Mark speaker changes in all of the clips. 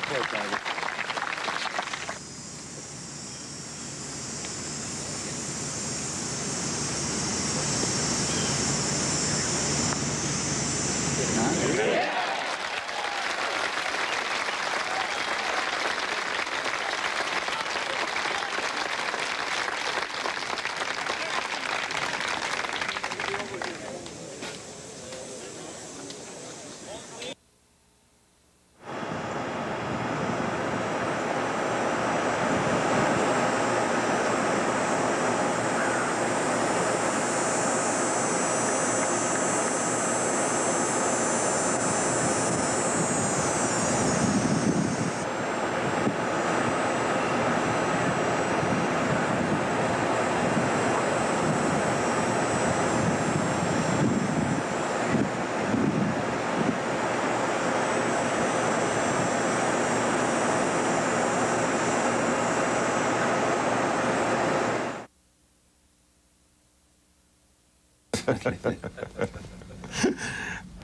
Speaker 1: Poor Tiger.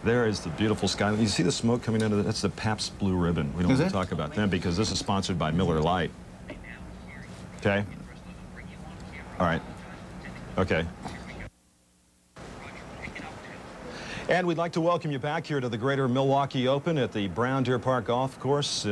Speaker 2: There is the beautiful sky. You see the smoke coming out of it? That's the Pabst Blue Ribbon. We don't want to talk about them because this is sponsored by Miller Lite. Okay? All right. Okay. And we'd like to welcome you back here to the Greater Milwaukee Open at the Brown Deer Park Golf Course.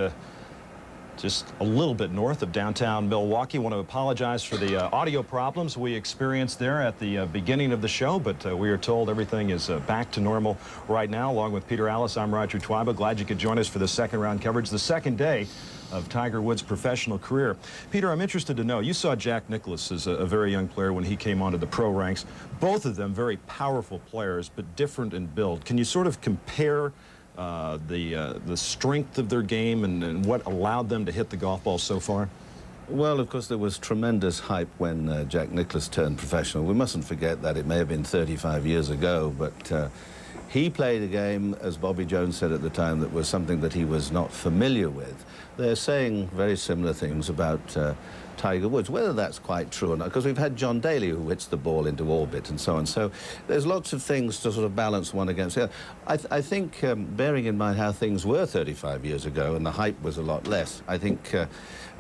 Speaker 2: Just a little bit north of downtown Milwaukee. Want to apologize for the audio problems we experienced there at the beginning of the show, but we are told everything is back to normal right now. Along with Peter Allis, I'm Roger Twyba. Glad you could join us for the second round coverage, the second day of Tiger Woods' professional career. Peter, I'm interested to know, you saw Jack Nicklaus as a very young player when he came onto the pro ranks. Both of them very powerful players, but different in build. Can you sort of compare the strength of their game and what allowed them to hit the golf ball so far?
Speaker 3: Well, of course, there was tremendous hype when Jack Nicklaus turned professional. We mustn't forget that. It may have been 35 years ago, but he played a game, as Bobby Jones said at the time, that was something that he was not familiar with. They're saying very similar things about Tiger Woods, whether that's quite true or not, because we've had John Daly who hits the ball into orbit and so on. So there's lots of things to sort of balance one against the other. I think, bearing in mind how things were 35 years ago and the hype was a lot less, I think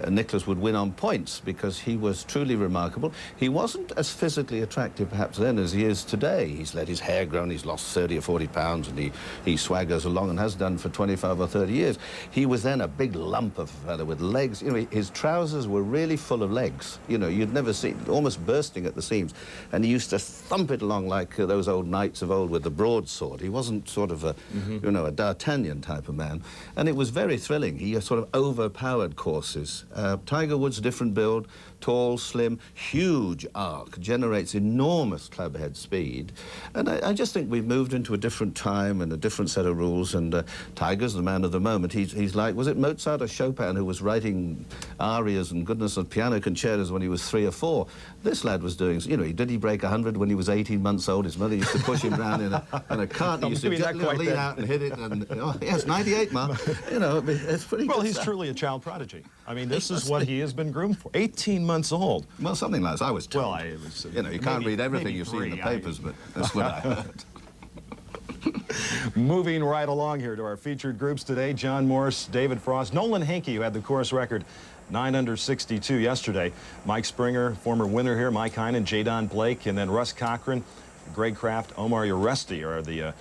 Speaker 3: Nicklaus would win on points because he was truly remarkable. He wasn't as physically attractive perhaps then as he is today. He's let his hair grow, he's lost 30 or 40 pounds, and he swaggers along and has done for 25 or 30 years. He was then a big lump of a fella with legs. You know, his trousers were really full of legs. You know, you'd never see, almost bursting at the seams. And he used to thump it along like those old knights of old with the broadsword. He wasn't sort of a, you know, a D'Artagnan type of man. And it was very thrilling. He sort of overpowered courses. Tiger Woods, different build, tall, slim, huge arc, generates enormous clubhead speed. And I just think we've moved into a different time and a different set of rules, and Tiger's the man of the moment. He's like, was it Mozart or Chopin who was writing arias and goodness of piano concertos when he was 3 or 4? This lad was doing, you know, did he break 100 when he was 18 months old? His mother used to push him around in a cart. He used to gently lean out and hit it, and, oh, yes, 98, Ma. You know, it's pretty good.
Speaker 2: Well, he's truly a child prodigy. I mean, this is what he has been groomed for. 18 months old.
Speaker 3: Well, something like that. I was told.
Speaker 2: Well, I was,
Speaker 3: you know, you can't read everything you see in the papers, but that's what I heard.
Speaker 2: Moving right along here to our featured groups today, John Morris, David Frost, Nolan Henke, who had the course record 9 under 62 yesterday. Mike Springer, former winner here, Mike Heinen, Jadon Blake, and then Russ Cochran, Greg Kraft, Omar Uresti are the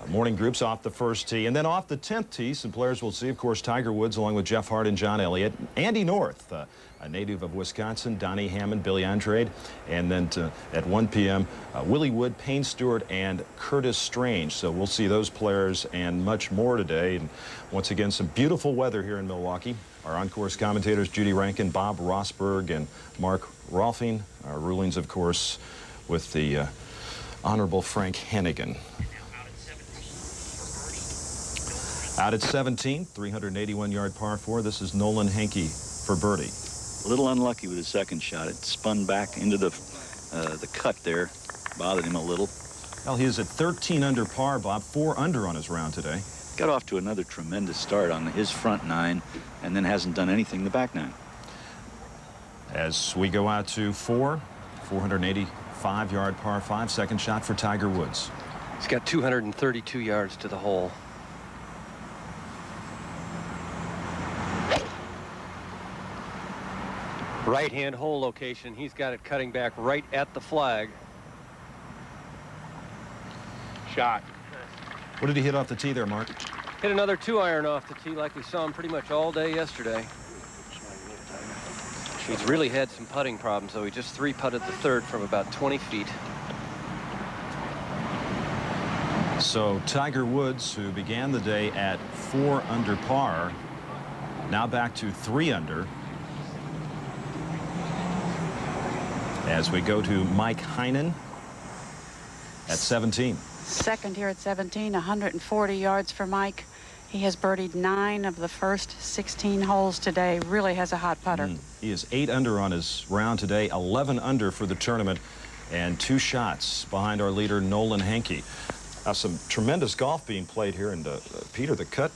Speaker 2: morning groups off the first tee. And then off the 10th tee, some players we'll see, of course, Tiger Woods, along with Jeff Hart and John Elliott. Andy North, a native of Wisconsin, Donnie Hammond, Billy Andrade. And then at 1 p.m., Willie Wood, Payne Stewart, and Curtis Strange. So we'll see those players and much more today. And once again, some beautiful weather here in Milwaukee. Our on-course commentators, Judy Rankin, Bob Rosberg, and Mark Rolfing. Our rulings, of course, with the Honorable Frank Hannigan. Out at 17, 381-yard par 4. This is Nolan Henke for birdie.
Speaker 4: A little unlucky with his second shot. It spun back into the cut there. Bothered him a little.
Speaker 2: Well, he is at 13 under par, Bob. 4 under on his round today.
Speaker 4: Got off to another tremendous start on his front 9, and then hasn't done anything the back 9.
Speaker 2: As we go out to 4, 485-yard par 5. Second shot for Tiger Woods.
Speaker 1: He's got 232 yards to the hole. Right-hand hole location. He's got it cutting back right at the flag.
Speaker 5: Shot.
Speaker 2: What did he hit off the tee there, Mark?
Speaker 1: Hit another 2-iron off the tee like we saw him pretty much all day yesterday. He's really had some putting problems, though. He just 3-putted the third from about 20 feet.
Speaker 2: So Tiger Woods, who began the day at 4 under par, now back to 3 under. As we go to Mike Heinen at 17.
Speaker 6: Second here at 17, 140 yards for Mike. He has birdied 9 of the first 16 holes today. Really has a hot putter.
Speaker 2: He is 8 under on his round today, 11 under for the tournament, and 2 shots behind our leader, Nolan Hankey. Some tremendous golf being played here, and Peter, the cut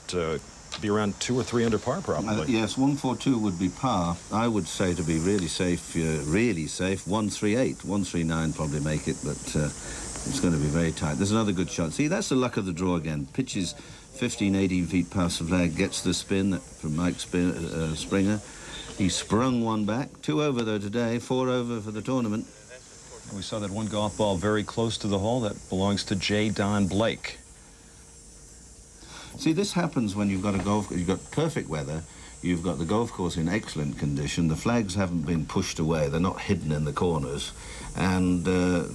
Speaker 2: be around 2 or 3 under par, probably.
Speaker 3: Yes, 142 would be par. I would say, to be really safe, 138, 139 probably make it, but it's going to be very tight. There's another good shot. See, that's the luck of the draw again. Pitches 15, 18 feet past the flag, gets the spin from Mike Springer. He sprung one back. 2 over, though, today. 4 over for the tournament.
Speaker 2: We saw that one golf ball very close to the hole. That belongs to J. Don Blake.
Speaker 3: See, this happens when you've got you've got perfect weather, you've got the golf course in excellent condition, the flags haven't been pushed away, they're not hidden in the corners, and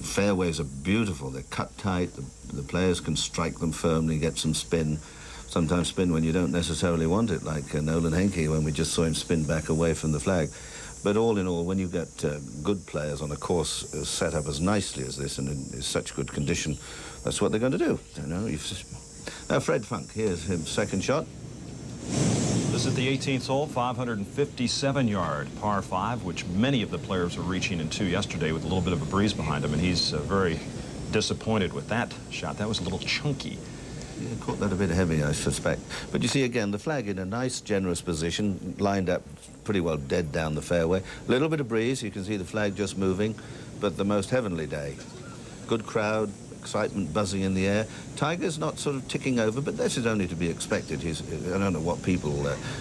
Speaker 3: fairways are beautiful, they're cut tight, the players can strike them firmly, get some spin, sometimes spin when you don't necessarily want it, like Nolan Hankey when we just saw him spin back away from the flag. But all in all, when you've got good players on a course set up as nicely as this and in such good condition, that's what they're going to do. You know, now Fred Funk, here's his second shot.
Speaker 2: This is the 18th hole, 557-yard par 5, which many of the players were reaching into yesterday with a little bit of a breeze behind him, and he's very disappointed with that shot. That was a little chunky.
Speaker 3: Yeah, caught that a bit heavy, I suspect. But you see, again, the flag in a nice, generous position, lined up pretty well dead down the fairway. A little bit of breeze, you can see the flag just moving, but the most heavenly day. Good crowd, excitement buzzing in the air. Tiger's not sort of ticking over, but this is only to be expected. I don't know what people,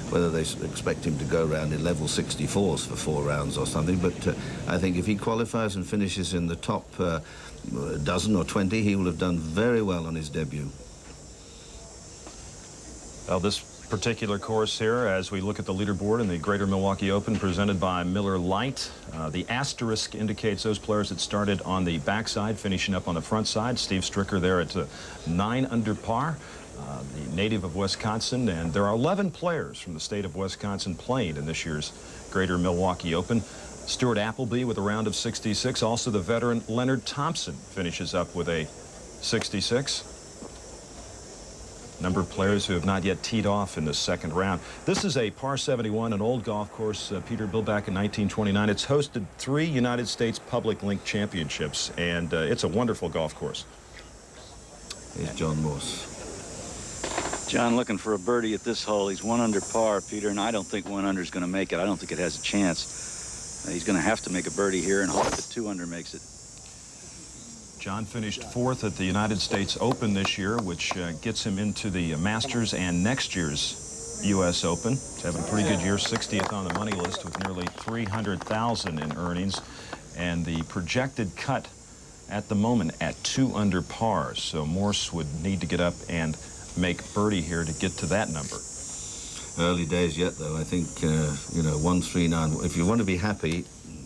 Speaker 3: whether they expect him to go around in level 64s for 4 rounds or something, but I think if he qualifies and finishes in the top dozen or 20, he will have done very well on his debut.
Speaker 2: Well, this particular course here, as we look at the leaderboard in the Greater Milwaukee Open presented by Miller Lite, the asterisk indicates those players that started on the backside, finishing up on the front side. Steve Stricker there at 9 under par, the native of Wisconsin, and there are 11 players from the state of Wisconsin playing in this year's Greater Milwaukee Open. Stuart Appleby with a round of 66. Also the veteran Leonard Thompson finishes up with a 66. Number of players who have not yet teed off in the second round. This is a par 71, an old golf course, Peter, built back in 1929. It's hosted 3 United States Public Link Championships, and it's a wonderful golf course.
Speaker 3: Here's John Morse.
Speaker 4: John looking for a birdie at this hole. He's 1 under par, Peter, and I don't think 1 under is going to make it. I don't think it has a chance. He's going to have to make a birdie here and hope that 2 under makes it.
Speaker 2: John finished 4th at the United States Open this year, which gets him into the Masters and next year's U.S. Open. He's having a pretty good year, 60th on the money list with nearly $300,000 in earnings. And the projected cut at the moment at 2 under par. So Morse would need to get up and make birdie here to get to that number.
Speaker 3: Early days yet, though. I think, 139. If you want to be happy,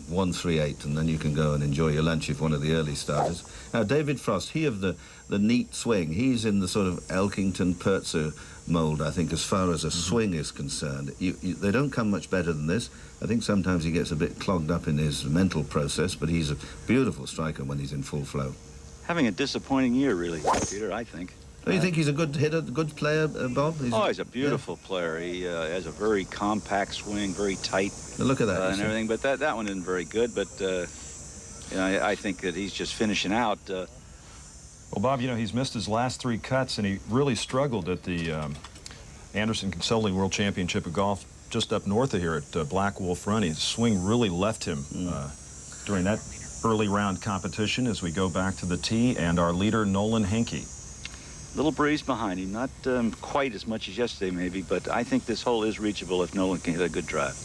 Speaker 3: 138, and then you can go and enjoy your lunch if one of the early starters. Now, David Frost, he of the neat swing, he's in the sort of Elkington Pertzer mold, I think, as far as a swing is concerned. They don't come much better than this. I think sometimes he gets a bit clogged up in his mental process, but he's a beautiful striker when he's in full flow.
Speaker 4: Having a disappointing year, really, Peter, I think.
Speaker 3: Do you think he's a good hitter, good player, Bob?
Speaker 4: He's a beautiful player. He has a very compact swing, very tight.
Speaker 3: Look at that.
Speaker 4: And everything, but that one isn't very good. But I think that he's just finishing out.
Speaker 2: Well, Bob, he's missed his last 3 cuts, and he really struggled at the Anderson Consulting World Championship of Golf just up north of here at Black Wolf Run. His swing really left him during that early round competition as we go back to the tee, and our leader, Nolan Hankey.
Speaker 4: Little breeze behind him, not quite as much as yesterday maybe, but I think this hole is reachable if Nolan can hit a good drive.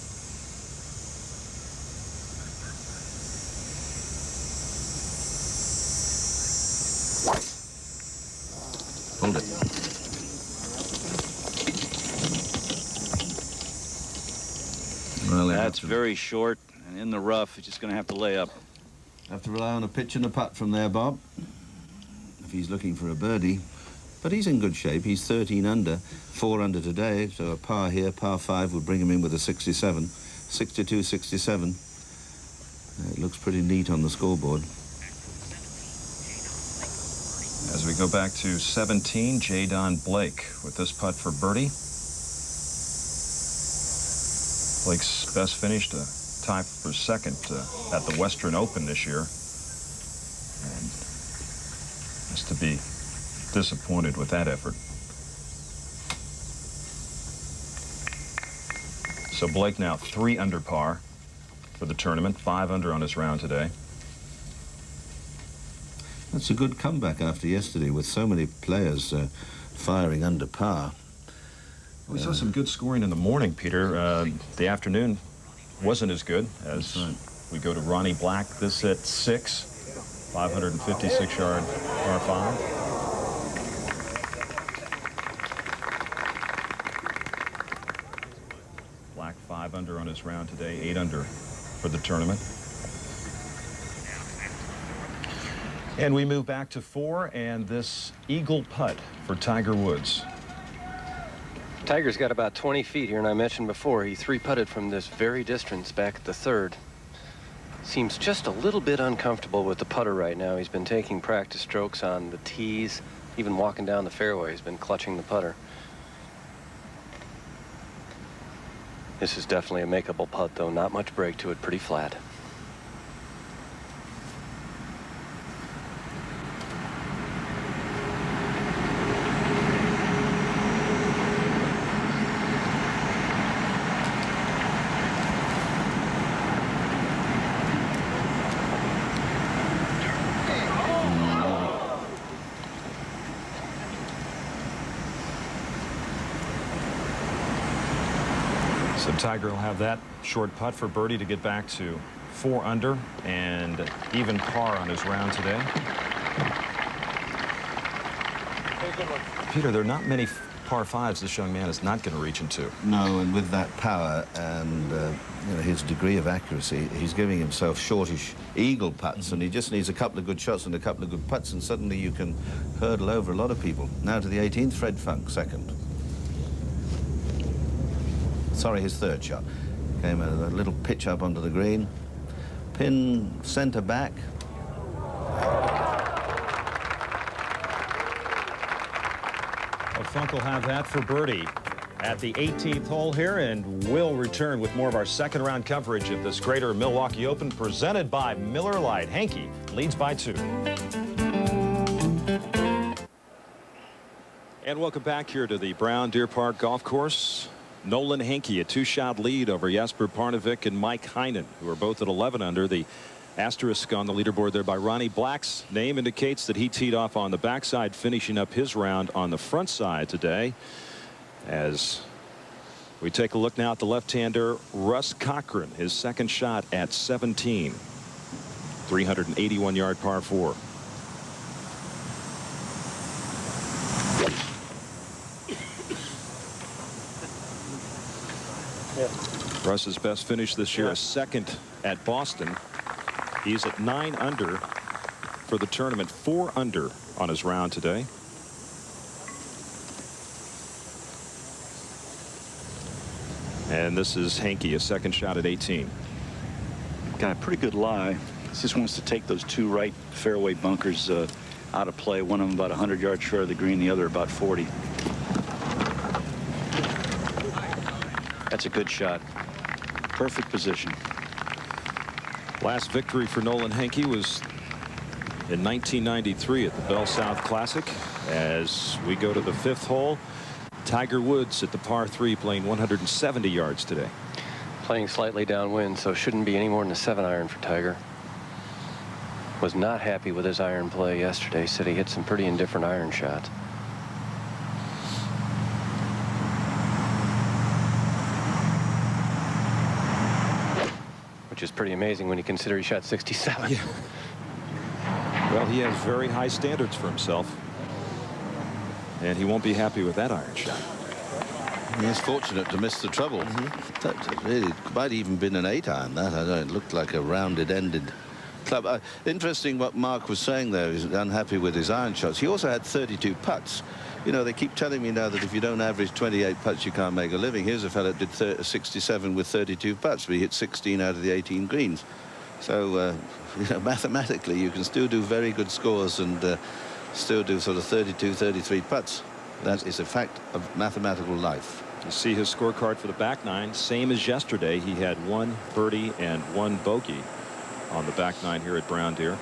Speaker 4: That's very short and in the rough. He's just going to have to lay up.
Speaker 3: Have to rely on a pitch and a putt from there, Bob, if he's looking for a birdie. But he's in good shape. He's 13 under, 4 under today, so a par here, par 5 would bring him in with a 67. 62, 67. It looks pretty neat on the scoreboard.
Speaker 2: As we go back to 17, Jadon Blake with this putt for birdie. Blake's best finish to tie for second at the Western Open this year. And just to be disappointed with that effort. So Blake now 3 under par for the tournament, 5 under on his round today.
Speaker 3: That's a good comeback after yesterday with so many players firing under par.
Speaker 2: We saw some good scoring in the morning, Peter. The afternoon wasn't as good as we go to Ronnie Black. This at 6, 556-yard par 5. Black 5 under on his round today, 8 under for the tournament. And we move back to 4 and this eagle putt for Tiger Woods.
Speaker 1: Tiger's got about 20 feet here, and I mentioned before he 3-putted from this very distance back at the 3rd. Seems just a little bit uncomfortable with the putter right now. He's been taking practice strokes on the tees, even walking down the fairway. He's been clutching the putter. This is definitely a makeable putt, though. Not much break to it, pretty flat.
Speaker 2: So Tiger will have that short putt for birdie to get back to 4 under and even par on his round today. Peter, there are not many par 5s this young man is not going to reach into.
Speaker 3: No, and with that power and you know, his degree of accuracy, he's giving himself shortish eagle putts, and he just needs a couple of good shots and a couple of good putts, and suddenly you can hurdle over a lot of people. Now to the 18th, Fred Funk, second. Sorry, his 3rd shot. Came a little pitch up onto the green. Pin centre back.
Speaker 2: Well, Funk will have that for birdie at the 18th hole here, and we'll return with more of our second round coverage of this Greater Milwaukee Open presented by Miller Lite. Hankey leads by 2. And welcome back here to the Brown Deer Park Golf Course. Nolan Hankey, a 2-shot lead over Jesper Parnevik and Mike Heinen, who are both at 11 under. The asterisk on the leaderboard there by Ronnie Black's name indicates that he teed off on the backside, finishing up his round on the front side today. As we take a look now at the left-hander, Russ Cochran, his 2nd shot at 17. 381-yard par 4. Russ's best finish this year, a 2nd at Boston. He's at 9 under for the tournament, 4 under on his round today. And this is Hankey, a 2nd shot at 18.
Speaker 4: Got a pretty good lie. He just wants to take those 2 right fairway bunkers out of play. One of them about 100 yards short of the green, the other about 40. That's a good shot. Perfect position.
Speaker 2: Last victory for Nolan Hankey was in 1993 at the Bell South Classic. As we go to the 5th hole, Tiger Woods at the par 3 playing 170 yards today.
Speaker 1: Playing slightly downwind, so shouldn't be any more than a 7-iron for Tiger. Was not happy with his iron play yesterday. Said he hit some pretty indifferent iron shots. Which is pretty amazing when you consider he shot 67.
Speaker 2: Yeah. Well, he has very high standards for himself, and he won't be happy with that iron shot.
Speaker 3: He's fortunate to miss the trouble. That really might even been an 8-iron. That I don't. It looked like a rounded-ended club. Interesting what Mark was saying there. He's unhappy with his iron shots. He also had 32 putts. You know, they keep telling me now that if you don't average 28 putts, you can't make a living. Here's a fella that did 67 with 32 putts, but he hit 16 out of the 18 greens. So, you know, mathematically, you can still do very good scores and still do sort of 32, 33 putts. That is a fact of mathematical life.
Speaker 5: You see his scorecard for the back nine, same as yesterday. He had 1 birdie and 1 bogey on the back nine here at Brown Deer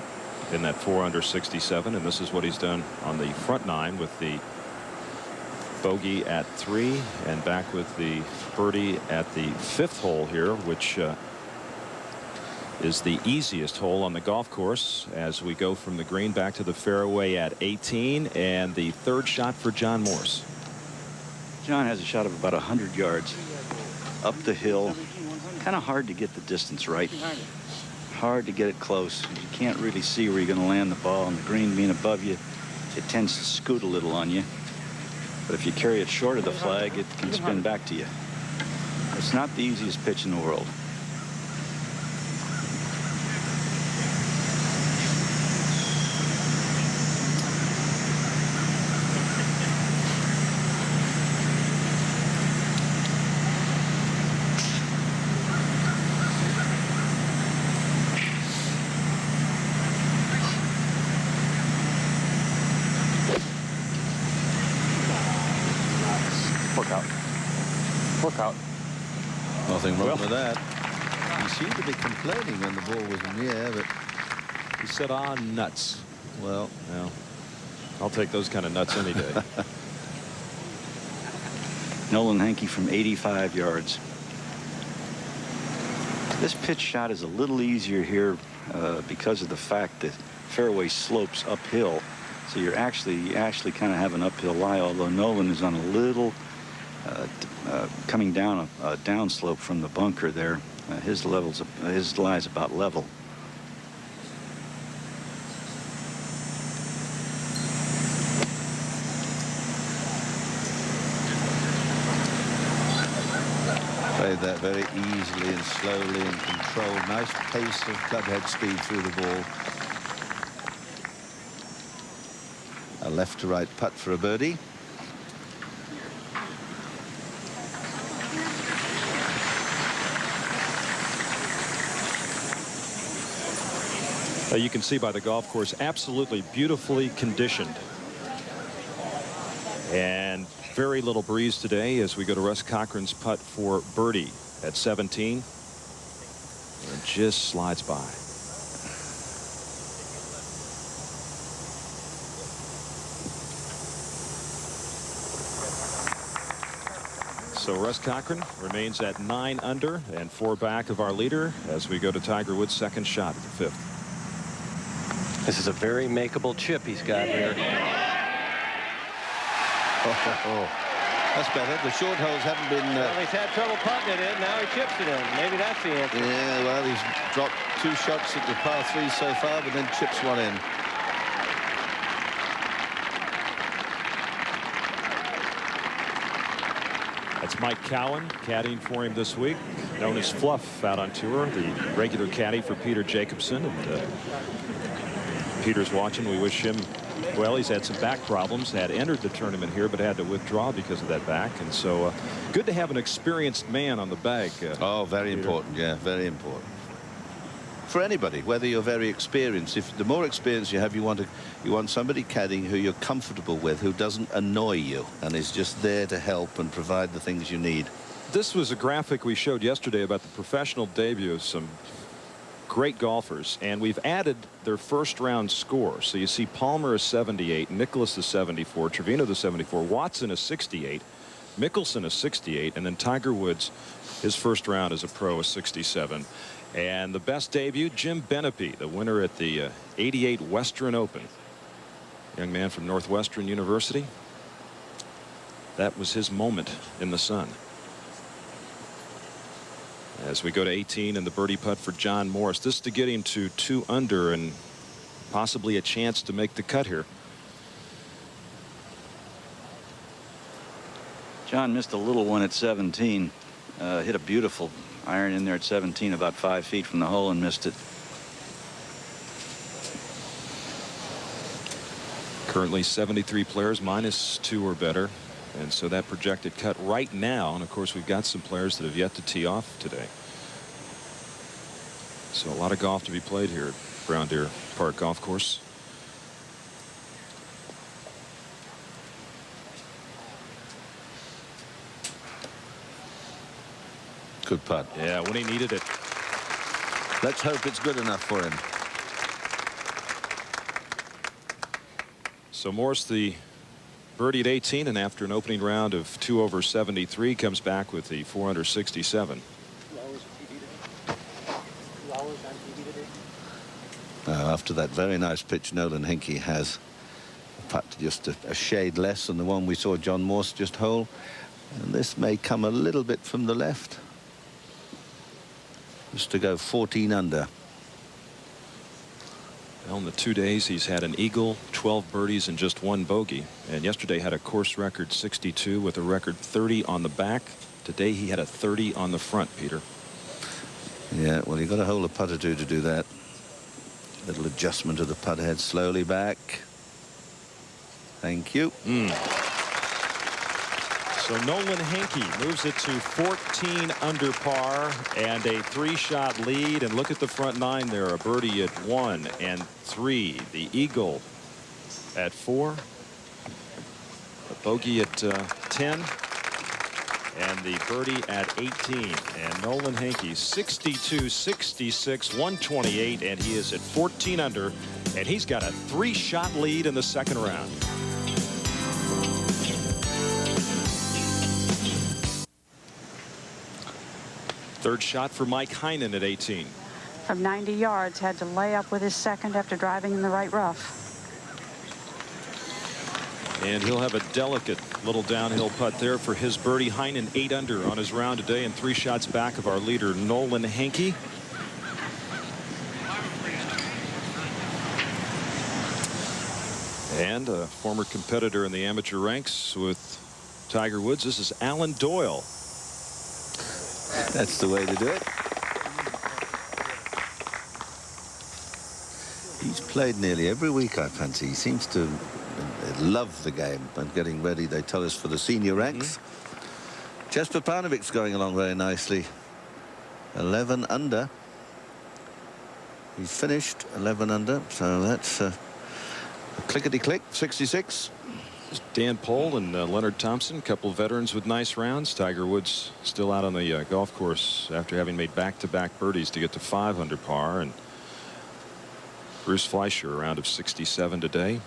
Speaker 5: in that 4 under 67, and this is what he's done on the front nine with the bogey at 3 and back with the birdie at the 5th hole here, which is the easiest hole on the golf course as we go from the green back to the fairway at 18, and the 3rd shot for John Morse.
Speaker 4: John has a shot of about 100 yards up the hill. Kind of hard to get the distance right. Hard to get it close. You can't really see where you're going to land the ball, and the green being above you, it tends to scoot a little on you. But if you carry it short of the flag, it can spin back to you. It's not the easiest pitch in the world.
Speaker 5: Out.
Speaker 3: Nothing wrong with that. He seemed to be complaining when the ball was in the air, but
Speaker 5: He said, "Ah, nuts."
Speaker 3: well,
Speaker 5: I'll take those kind of nuts any day.
Speaker 4: Nolan Hankey from 85 yards. This pitch shot is a little easier here because of the fact that fairway slopes uphill. So you actually kind of have an uphill lie, although Nolan is on a little coming down a downslope from the bunker there. His lie is about level.
Speaker 3: played that very easily and slowly and controlled. Nice pace of clubhead speed through the ball. A left to right putt for a birdie.
Speaker 5: You can see by the golf course, absolutely beautifully conditioned. And very little breeze today as we go to Russ Cochran's putt for birdie at 17. It just slides by. So Russ Cochran remains at 9 under and 4 back of our leader as we go to Tiger Woods' second shot at the 5th.
Speaker 1: This is a very makeable chip he's got here.
Speaker 3: That's better. The short holes haven't been...
Speaker 1: Well, he's had trouble putting it in. Now he chips it in. Maybe that's the answer.
Speaker 3: Yeah, well, he's dropped 2 shots at the par 3 so far, but then chips one in.
Speaker 5: That's Mike Cowan caddying for him this week, known as Fluff out on tour, the regular caddy for Peter Jacobsen. And Peter's watching. We wish him well. He's had some back problems, had entered the tournament here, but had to withdraw because of that back. And so good to have an experienced man on the bag.
Speaker 3: Oh, very
Speaker 5: Peter.
Speaker 3: important. Yeah, very important. For anybody, whether you're very experienced, if the more experience you have, you want somebody caddying who you're comfortable with, who doesn't annoy you and is just there to help and provide the things you need.
Speaker 5: This was a graphic we showed yesterday about the professional debut of some great golfers, and we've added their first round score. So you see Palmer is 78, Nicklaus is 74, Trevino is 74, Watson is 68, Mickelson is 68, and then Tiger Woods, his first round as a pro, is 67. And the best debut, Jim Benepe, the winner at the 88 Western Open. Young man from Northwestern University. That was his moment in the sun. As we go to 18 and the birdie putt for John Morris. This to get him to 2 under and possibly a chance to make the cut here.
Speaker 4: John missed a little one at 17. Hit a beautiful iron in there at 17, about 5 feet from the hole, and missed it.
Speaker 5: Currently 73 players, -2 or better. And so that projected cut right now, and of course we've got some players that have yet to tee off today. So a lot of golf to be played here at Brown Deer Park Golf Course.
Speaker 3: Good putt.
Speaker 5: Yeah, when he needed it.
Speaker 3: Let's hope it's good enough for him.
Speaker 5: So Morse, the birdie at 18, and after an opening round of 2 over 73, comes back with the 4 under 67.
Speaker 3: After that very nice pitch Nolan Hinkey has, a putt just a shade less than the one we saw John Morse just hole, and this may come a little bit from the left, just to go 14 under.
Speaker 5: Well, in the 2 days he's had an eagle, 12 birdies, and just 1 bogey, and yesterday had a course record 62 with a record 30 on the back. Today he had a 30 on the front, Peter.
Speaker 3: Yeah, well, you've got to hold a putt or two to do that. Little adjustment of the putt head, slowly back. Thank you.
Speaker 5: So Nolan Hinkey moves it to 14 under par and a 3-shot lead. And look at the front 9 there. A birdie at 1 and 3. The eagle at 4. A bogey at 10. And the birdie at 18. And Nolan Hinkey 62, 66, 128, and he is at 14 under, and he's got a 3-shot lead in the second round. Third shot for Mike Heinen at 18.
Speaker 6: From 90 yards, had to lay up with his second after driving in the right rough.
Speaker 5: And he'll have a delicate little downhill putt there for his birdie. Heinen 8 under on his round today and 3 shots back of our leader Nolan Hinkey. And a former competitor in the amateur ranks with Tiger Woods. This is Alan Doyle.
Speaker 3: That's the way to do it. He's played nearly every week, I fancy. He seems to love the game and getting ready, they tell us, for the senior ranks. Jesper Parnevik's going along very nicely. 11 under. He's finished 11 under, so that's a clickety-click, 66.
Speaker 5: Dan Pohl and Leonard Thompson, a couple of veterans with nice rounds. Tiger Woods still out on the golf course after having made back-to-back birdies to get to 5 under par. And Bruce Fleischer, a round of 67 today.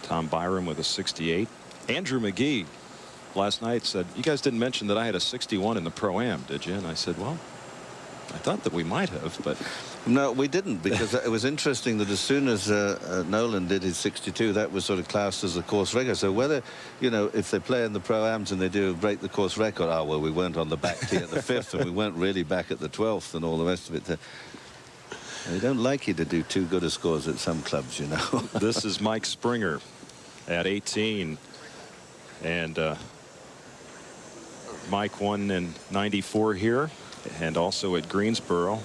Speaker 5: Tom Byram with a 68. Andrew McGee last night said, "You guys didn't mention that I had a 61 in the Pro-Am, did you?" And I said, "Well, I thought that we might have, but..."
Speaker 3: No, we didn't, because it was interesting that as soon as Nolan did his 62, that was sort of classed as a course record. So whether, you know, if they play in the Pro-Ams and they do break the course record, oh, well, we weren't on the back tee at the 5th and we weren't really back at the 12th and all the rest of it. They don't like you to do too good a scores at some clubs, you know.
Speaker 5: This is Mike Springer at 18. And Mike won in 94 here and also at Greensboro.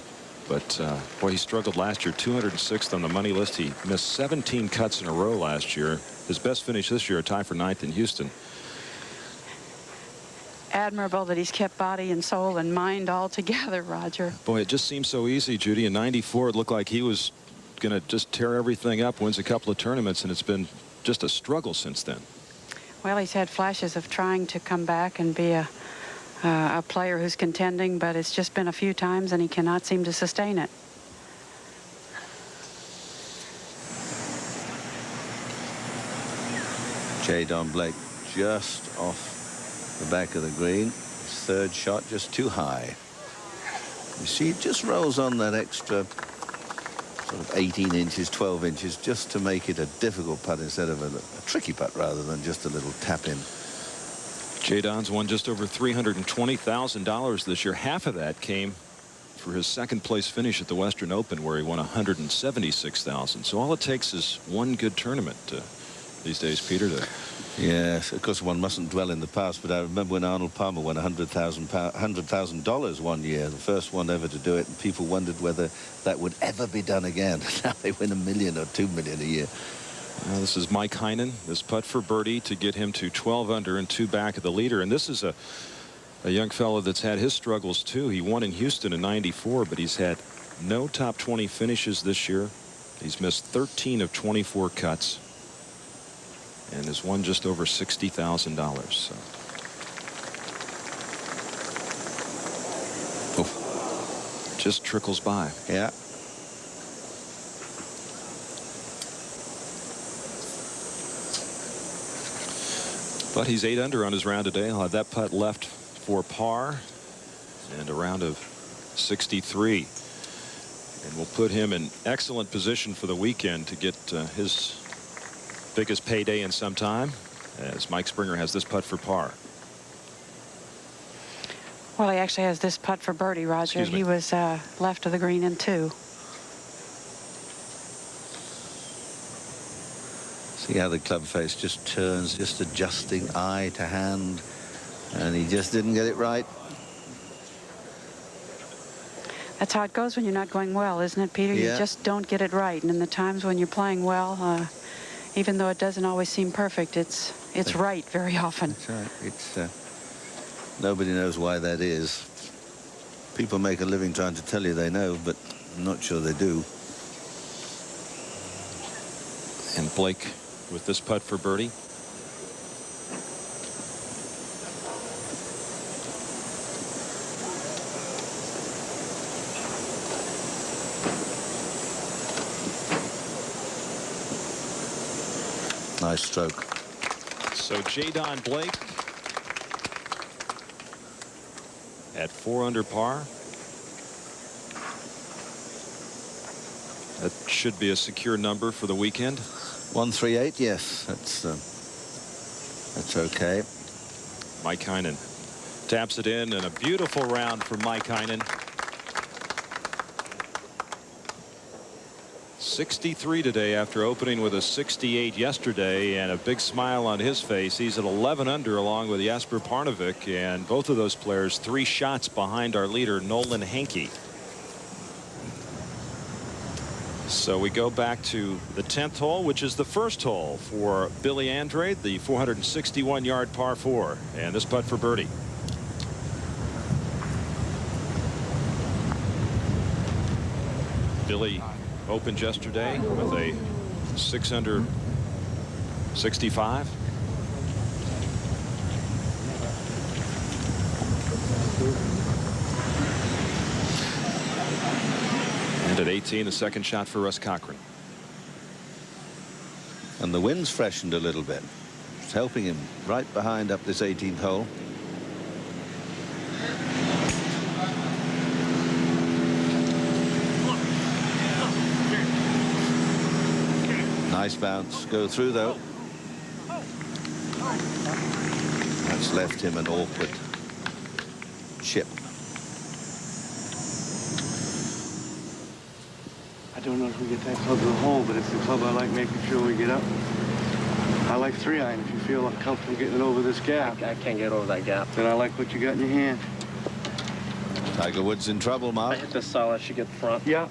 Speaker 5: But boy, he struggled last year. 206th on the money list. He missed 17 cuts in a row last year. His best finish this year, a tie for 9th in Houston.
Speaker 6: Admirable that he's kept body and soul and mind all together, Roger.
Speaker 5: Boy, it just seems so easy, Judy. In 94, it looked like he was going to just tear everything up, wins a couple of tournaments, and it's been just a struggle since then.
Speaker 6: Well, he's had flashes of trying to come back and be a player who's contending, but it's just been a few times and he cannot seem to sustain it.
Speaker 3: J. Don Blake just off the back of the green. His third shot just too high. You see, it just rolls on that extra sort of 18 inches, 12 inches, just to make it a difficult putt instead of a tricky putt rather than just a little tap in.
Speaker 5: J. Don's won just over $320,000 this year. Half of that came for his second place finish at the Western Open, where he won $176,000. So all it takes is one good tournament to these days, Peter.
Speaker 3: Yes, of course, one mustn't dwell in the past, but I remember when Arnold Palmer won $100,000 one year, the first one ever to do it, and people wondered whether that would ever be done again. Now they win $1 million or $2 million a year.
Speaker 5: Now this is Mike Heinen. This putt for birdie to get him to 12 under and 2 back of the leader. And this is a young fellow that's had his struggles too. He won in Houston in '94, but he's had no top 20 finishes this year. He's missed 13 of 24 cuts and has won just over $60,000. So. Just trickles by.
Speaker 3: Yeah.
Speaker 5: But he's 8 under on his round today. He'll have that putt left for par and a round of 63. And we'll put him in excellent position for the weekend to get his biggest payday in some time, as Mike Springer has this putt for par.
Speaker 6: Well, he actually has this putt for birdie, Roger.
Speaker 5: Excuse me.
Speaker 6: He was left of the green in 2.
Speaker 3: See how the club face just turns, just adjusting eye to hand, and he just didn't get it right.
Speaker 6: That's how it goes when you're not going well, isn't it, Peter?
Speaker 3: Yeah.
Speaker 6: You just don't get it right. And in the times when you're playing well, even though it doesn't always seem perfect, it's right very often.
Speaker 3: That's right. It's nobody knows why that is. People make a living trying to tell you they know, but I'm not sure they do.
Speaker 5: And Blake with this putt for birdie.
Speaker 3: Nice stroke.
Speaker 5: So J-Don Blake at 4 under par. That should be a secure number for the weekend.
Speaker 3: 138, yes, that's okay.
Speaker 5: Mike Heinen taps it in, and a beautiful round for Mike Heinen. 63 today after opening with a 68 yesterday, and a big smile on his face. He's at 11 under along with Jasper Parnevik, and both of those players 3 shots behind our leader Nolan Hankey. So we go back to the 10th hole, which is the first hole for Billy Andrade, the 461-yard par 4, and this putt for birdie. Billy opened yesterday with a 6 under 65. And at 18, the second shot for Russ Cochran.
Speaker 3: And the wind's freshened a little bit. It's helping him right behind up this 18th hole. Nice bounce. Go through, though. That's left him an awkward chip.
Speaker 7: I don't know if we get that club to the hole, but it's the club I like making sure we get up. I like 3-iron if you feel comfortable getting it over this gap.
Speaker 8: I can't get over that gap.
Speaker 7: Then I like what you got in your hand.
Speaker 3: Tiger Woods in trouble,
Speaker 8: I
Speaker 3: Mark.
Speaker 8: hit this solid, should get the front.
Speaker 7: Yep.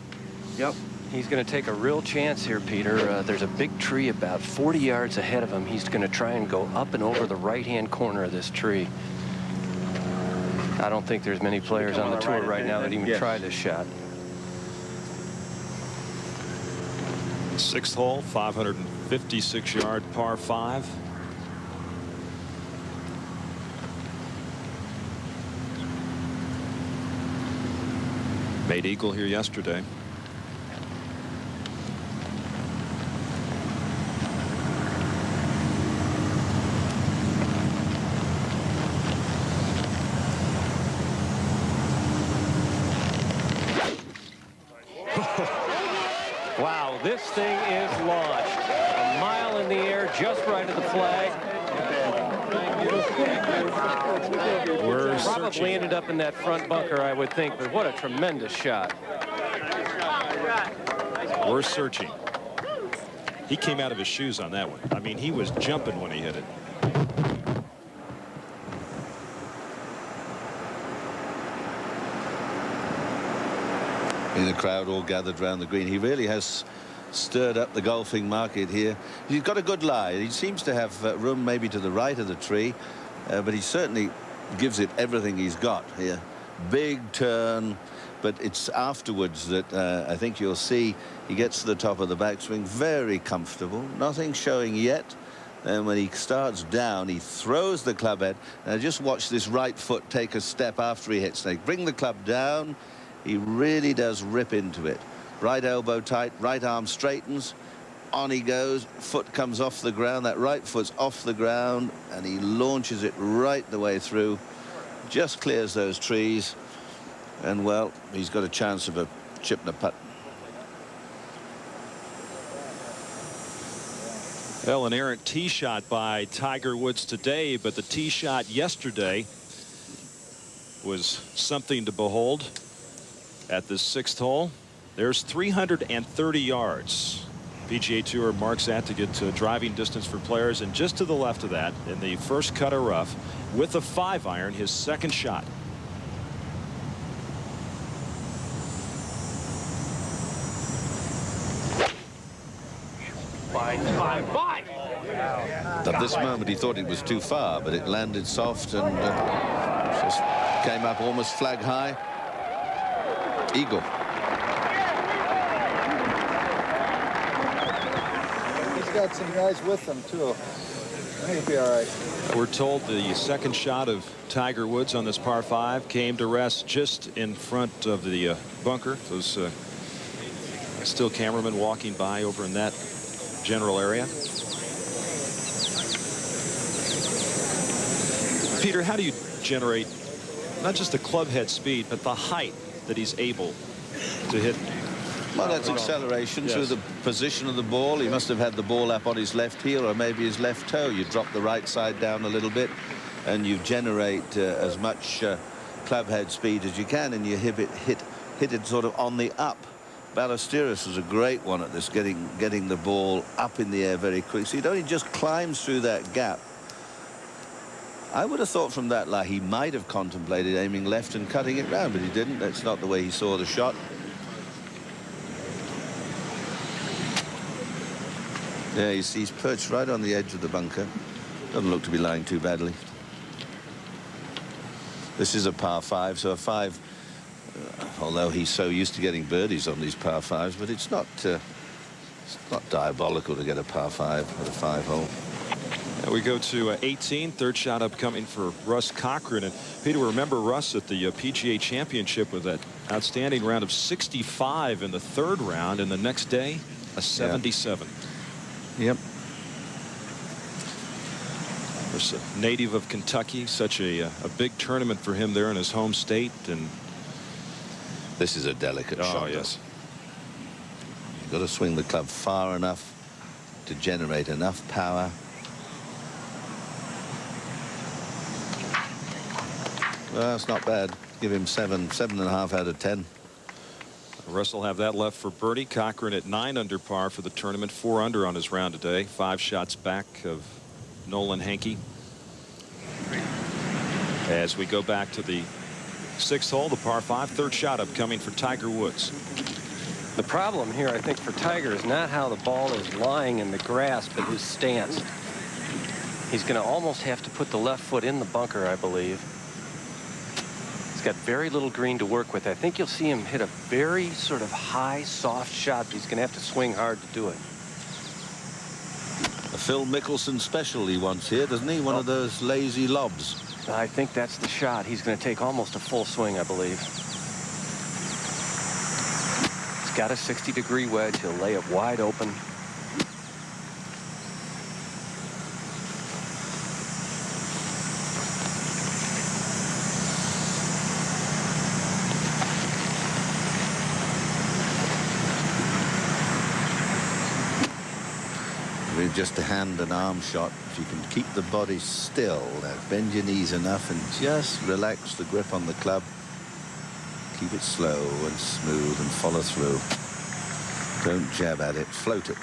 Speaker 7: Yep.
Speaker 1: He's going to take a real chance here, Peter. There's a big tree about 40 yards ahead of him. He's going to try and go up and over the right-hand corner of this tree. I don't think there's many players on the tour right now that even try this shot.
Speaker 5: 6th hole, 556-yard par 5. Made eagle here yesterday.
Speaker 1: Wow, this thing is launched. A mile in the air, just right of the flag.
Speaker 5: We're
Speaker 1: Probably
Speaker 5: searching.
Speaker 1: ended up in that front bunker, I would think, but what a tremendous shot.
Speaker 5: We're searching. He came out of his shoes on that one. I mean, he was jumping when he hit it.
Speaker 3: The crowd all gathered around the green. He really has stirred up the golfing market here. He's got a good lie. He seems to have room maybe to the right of the tree, but he certainly gives it everything he's got here. Big turn, but it's afterwards that I think you'll see he gets to the top of the backswing, very comfortable, nothing showing yet. And when he starts down, he throws the club head. Now just watch this right foot take a step after he hits. They bring the club down. He really does rip into it. Right elbow tight, right arm straightens, on he goes, foot comes off the ground, that right foot's off the ground, and he launches it right the way through, just clears those trees, and well, he's got a chance of a chip and a putt.
Speaker 5: Well, an errant tee shot by Tiger Woods today, but the tee shot yesterday was something to behold. At the 6th hole, there's 330 yards. PGA Tour marks that to get to driving distance for players, and just to the left of that, in the first cut of rough, with a 5-iron, his second shot.
Speaker 3: At this moment, he thought it was too far, but it landed soft and just came up almost flag high. Eagle.
Speaker 9: He's got some guys with him too. I think he'll be all right.
Speaker 5: We're told the second shot of Tiger Woods on this par 5 came to rest just in front of the bunker. Those still cameramen walking by over in that general area. Peter, how do you generate not just the club head speed, but the height that he's able to hit?
Speaker 3: Well, that's acceleration through the position of the ball. He must have had the ball up on his left heel or maybe his left toe. You drop the right side down a little bit and you generate as much club head speed as you can, and you hit it sort of on the up. Ballesteros is a great one at this, getting the ball up in the air very quick. So it only just climbs through that gap. I would have thought from that lie he might have contemplated aiming left and cutting it round, but he didn't. That's not the way he saw the shot. Yeah, he's perched right on the edge of the bunker. Doesn't look to be lying too badly. This is a par 5, so a 5, although he's so used to getting birdies on these par 5s, but it's not diabolical to get a par 5 at a 5-hole.
Speaker 5: We go to 18, third shot upcoming for Russ Cochran. And Peter, remember Russ at the PGA Championship with that outstanding round of 65 in the 3rd round, and the next day a 77.
Speaker 3: Yep.
Speaker 5: There's a native of Kentucky, such a big tournament for him there in his home state, and
Speaker 3: this is a delicate shot.
Speaker 5: Oh yes.
Speaker 3: You've got to swing the club far enough to generate enough power. Well, that's not bad. Give him 7.5 out of 10.
Speaker 5: Russ will have that left for birdie. Cochran at 9 under par for the tournament, 4 under on his round today, 5 shots back of Nolan Hankey. As we go back to the 6th hole, the par 5, third shot upcoming for Tiger Woods.
Speaker 1: The problem here, I think, for Tiger is not how the ball is lying in the grass, but his stance. He's going to almost have to put the left foot in the bunker, I believe. He's got very little green to work with. I think you'll see him hit a very sort of high, soft shot. He's going to have to swing hard to do it.
Speaker 3: A Phil Mickelson special he wants here, doesn't he? One of those lazy lobs.
Speaker 1: I think that's the shot. He's going to take almost a full swing, I believe. He's got a 60-degree wedge. He'll lay it wide open.
Speaker 3: Just a hand and arm shot. If you can keep the body still, bend your knees enough and just relax the grip on the club. Keep it slow and smooth and follow through. Don't jab at it, float it.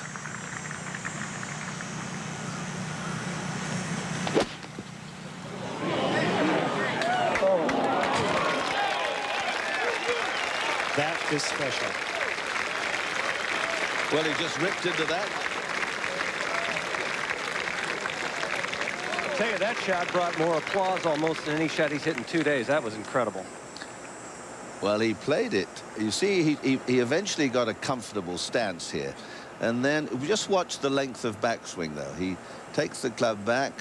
Speaker 10: is special.
Speaker 3: Well, he just ripped into that.
Speaker 1: I tell you, that shot brought more applause almost than any shot he's hit in 2 days. That was incredible.
Speaker 3: Well, he played it. You see, he eventually got a comfortable stance here. And then just watch the length of backswing, though. He takes the club back,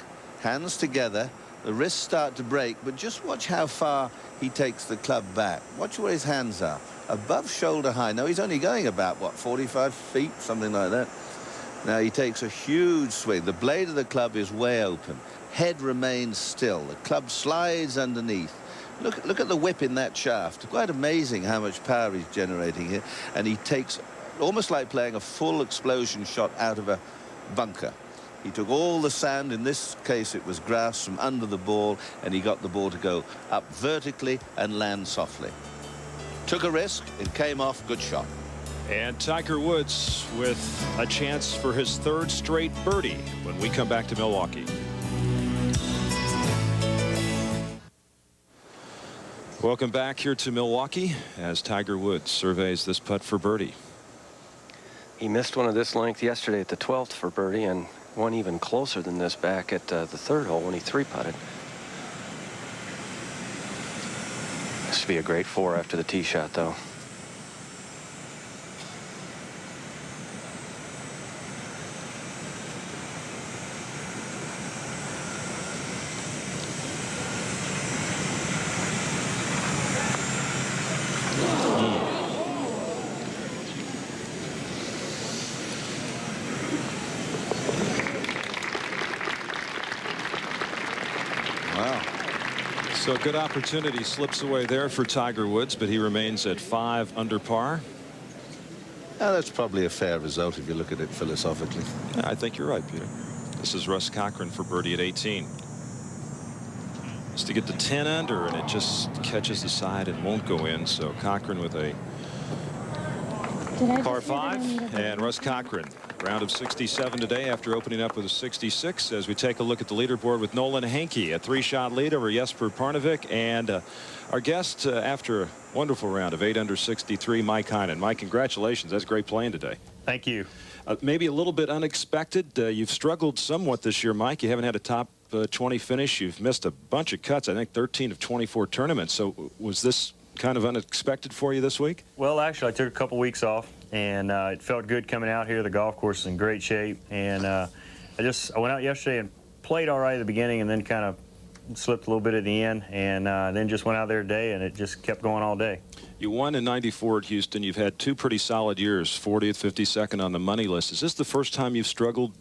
Speaker 3: hands together, the wrists start to break, but just watch how far he takes the club back. Watch where his hands are. Above shoulder high. Now, he's only going about, what, 45 feet, something like that. Now, he takes a huge swing. The blade of the club is way open. Head remains still. The club slides underneath. Look at the whip in that shaft. Quite amazing how much power he's generating here. And he takes, almost like playing a full explosion shot out of a bunker. He took all the sand, in this case it was grass, from under the ball, and he got the ball to go up vertically and land softly. Took a risk, it came off, good shot.
Speaker 5: And Tiger Woods with a chance for his 3rd straight birdie when we come back to Milwaukee. Welcome back here to Milwaukee as Tiger Woods surveys this putt for birdie.
Speaker 1: He missed one of this length yesterday at the 12th for birdie, and one even closer than this back at the 3rd hole when he 3-putted. This should be a great 4 after the tee shot, though.
Speaker 5: So a good opportunity slips away there for Tiger Woods, but he remains at 5 under par.
Speaker 3: That's probably a fair result if you look at it philosophically.
Speaker 5: I think you're right, Peter. This is Russ Cochran for birdie at 18. Just to get the 10 under, and it just catches the side and won't go in. So Cochran with a par 5, and Russ Cochran, round of 67 today after opening up with a 66. As we take a look at the leaderboard with Nolan Hankey, a 3-shot lead over Jesper Parnevik, and our guest after a wonderful round of 8 under 63, Mike Heinen. Mike, congratulations. That's great playing today.
Speaker 11: Thank you.
Speaker 5: Maybe a little bit unexpected. You've struggled somewhat this year, Mike. You haven't had a top 20 finish. You've missed a bunch of cuts, I think 13 of 24 tournaments. So was this kind of unexpected for you this week?
Speaker 11: Well, actually, I took a couple weeks off, and it felt good coming out here. The golf course is in great shape, and I went out yesterday and played all right at the beginning, and then kind of slipped a little bit at the end, and then just went out there today, and it just kept going all day.
Speaker 5: You won in '94 at Houston. You've had 2 pretty solid years, 40th, 52nd on the money list. Is this the first time you've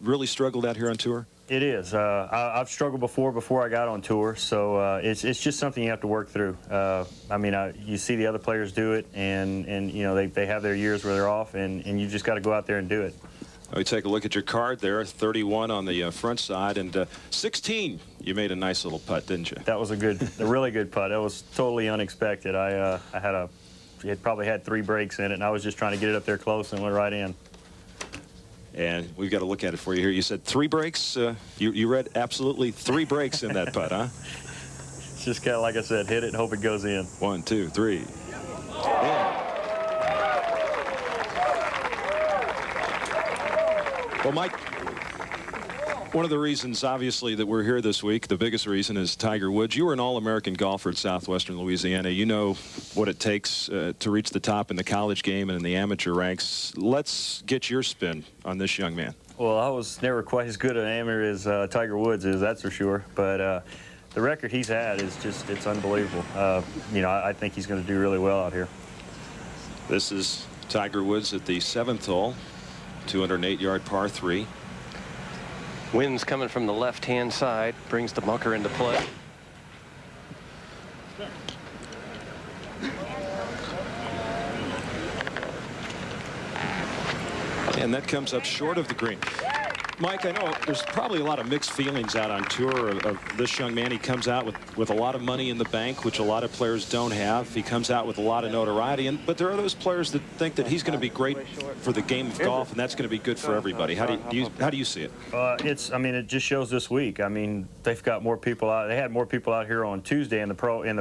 Speaker 5: really struggled out here on tour?
Speaker 11: It is. I've struggled before I got on tour, so it's just something you have to work through. I mean, you see the other players do it, and you know they have their years where they're off, and you just got to go out there and do it.
Speaker 5: We take a look at your card there. 31 on the front side, and 16. You made a nice little putt, didn't you?
Speaker 11: That was a really good putt. That was totally unexpected. It probably had 3 breaks in it, and I was just trying to get it up there close and went right in.
Speaker 5: And we've got to look at it for you here. You said 3 breaks. You read absolutely 3 breaks in that putt, huh?
Speaker 11: It's just kind of like I said, hit it and hope it goes in.
Speaker 5: 1, 2, 3. Yeah. Well, Mike, one of the reasons, obviously, that we're here this week, the biggest reason, is Tiger Woods. You were an All-American golfer at Southwestern Louisiana. You know what it takes to reach the top in the college game and in the amateur ranks. Let's get your spin on this young man.
Speaker 11: Well, I was never quite as good an amateur as Tiger Woods is, that's for sure. But the record he's had is it's unbelievable. You know, I think he's going to do really well out here.
Speaker 5: This is Tiger Woods at the 7th hole, 208-yard par 3.
Speaker 1: Wind's coming from the left-hand side, brings the bunker into play.
Speaker 5: And that comes up short of the green. Mike, I know there's probably a lot of mixed feelings out on tour of this young man. He comes out with a lot of money in the bank, which a lot of players don't have. He comes out with a lot of notoriety, but there are those players that think that he's going to be great for the game of golf, and that's going to be good for everybody. How do you see it?
Speaker 11: I mean, it just shows this week. I mean, they've got more people out. They had more people out here on Tuesday in the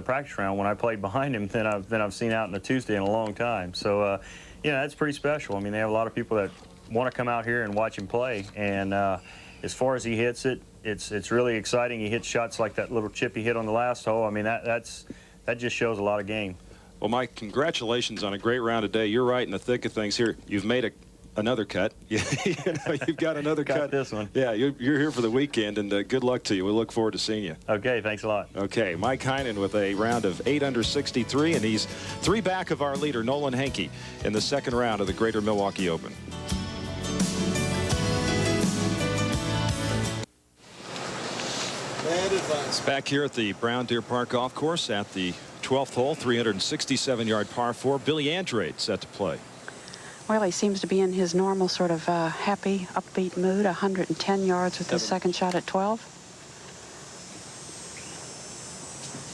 Speaker 11: practice round when I played behind him than I've seen out in the Tuesday in a long time. So, you know, that's pretty special. I mean, they have a lot of people that want to come out here and watch him play, and as far as he hits it, it's really exciting. He hits shots like that little chip he hit on the last hole. I mean, that just shows a lot of game.
Speaker 5: Well, Mike, congratulations on a great round today. You're right in the thick of things here. You've made another cut. You've got another cut.
Speaker 11: This one.
Speaker 5: Yeah, you're here for the weekend, and good luck to you. We look forward to seeing you.
Speaker 11: Okay, thanks a lot.
Speaker 5: Okay, Mike Heinen with a round of 8 under 63, and he's 3 back of our leader, Nolan Henke, in the second round of the Greater Milwaukee Open. Back here at the Brown Deer Park Golf Course at the 12th hole, 367-yard par 4. Billy Andrade set to play.
Speaker 6: Well, he seems to be in his normal sort of happy, upbeat mood. 110 yards with his second shot at 12.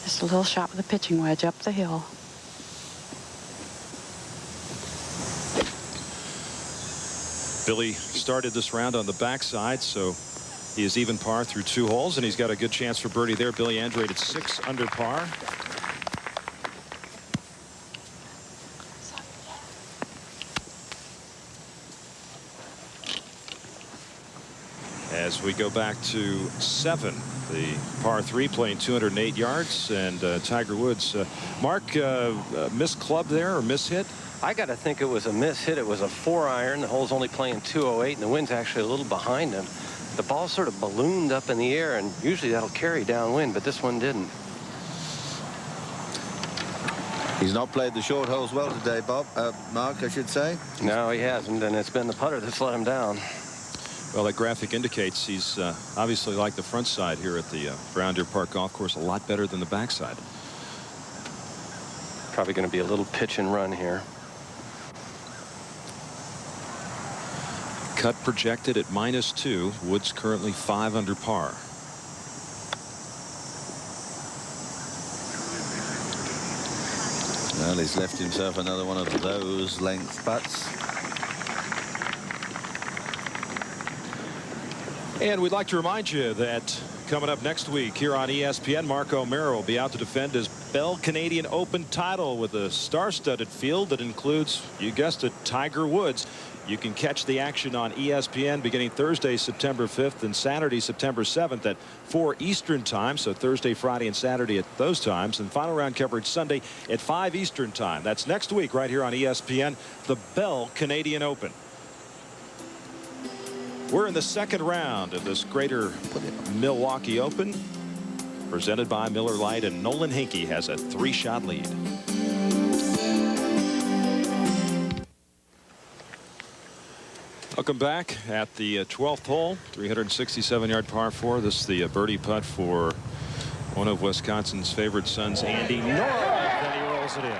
Speaker 6: Just a little shot with a pitching wedge up the hill.
Speaker 5: Billy started this round on the backside, so he is even par through 2 holes, and he's got a good chance for birdie there. Billy Andrade at 6 under par. As we go back to 7, the par 3 playing 208 yards, and Tiger Woods. Mark, missed club there or miss hit?
Speaker 1: I got to think it was a miss hit. It was a 4-iron. The hole's only playing 208, and the wind's actually a little behind him. The ball sort of ballooned up in the air, and usually that'll carry downwind, but this one didn't.
Speaker 3: He's not played the short holes well today, Bob. Mark, I should say.
Speaker 1: No, he hasn't, and it's been the putter that's let him down.
Speaker 5: Well, that graphic indicates he's obviously like the front side here at the Brown Deer Park Golf Course a lot better than the backside.
Speaker 1: Probably going to be a little pitch and run here.
Speaker 5: Cut projected at -2. Woods currently 5 under par.
Speaker 3: Well, he's left himself another one of those length putts.
Speaker 5: And we'd like to remind you that coming up next week here on ESPN, Mark O'Meara will be out to defend his Bell Canadian Open title with a star-studded field that includes, you guessed it, Tiger Woods. You can catch the action on ESPN beginning Thursday, September 5th, and Saturday, September 7th at 4 Eastern time. So Thursday, Friday, and Saturday at those times. And final round coverage Sunday at 5 Eastern time. That's next week right here on ESPN, the Bell Canadian Open. We're in the second round of this Greater Milwaukee Open, presented by Miller Lite, and Nolan Henke has a 3-shot lead. Welcome back at the 12th hole, 367-yard par 4. This is the birdie putt for one of Wisconsin's favorite sons, Andy North, and he rolls it in.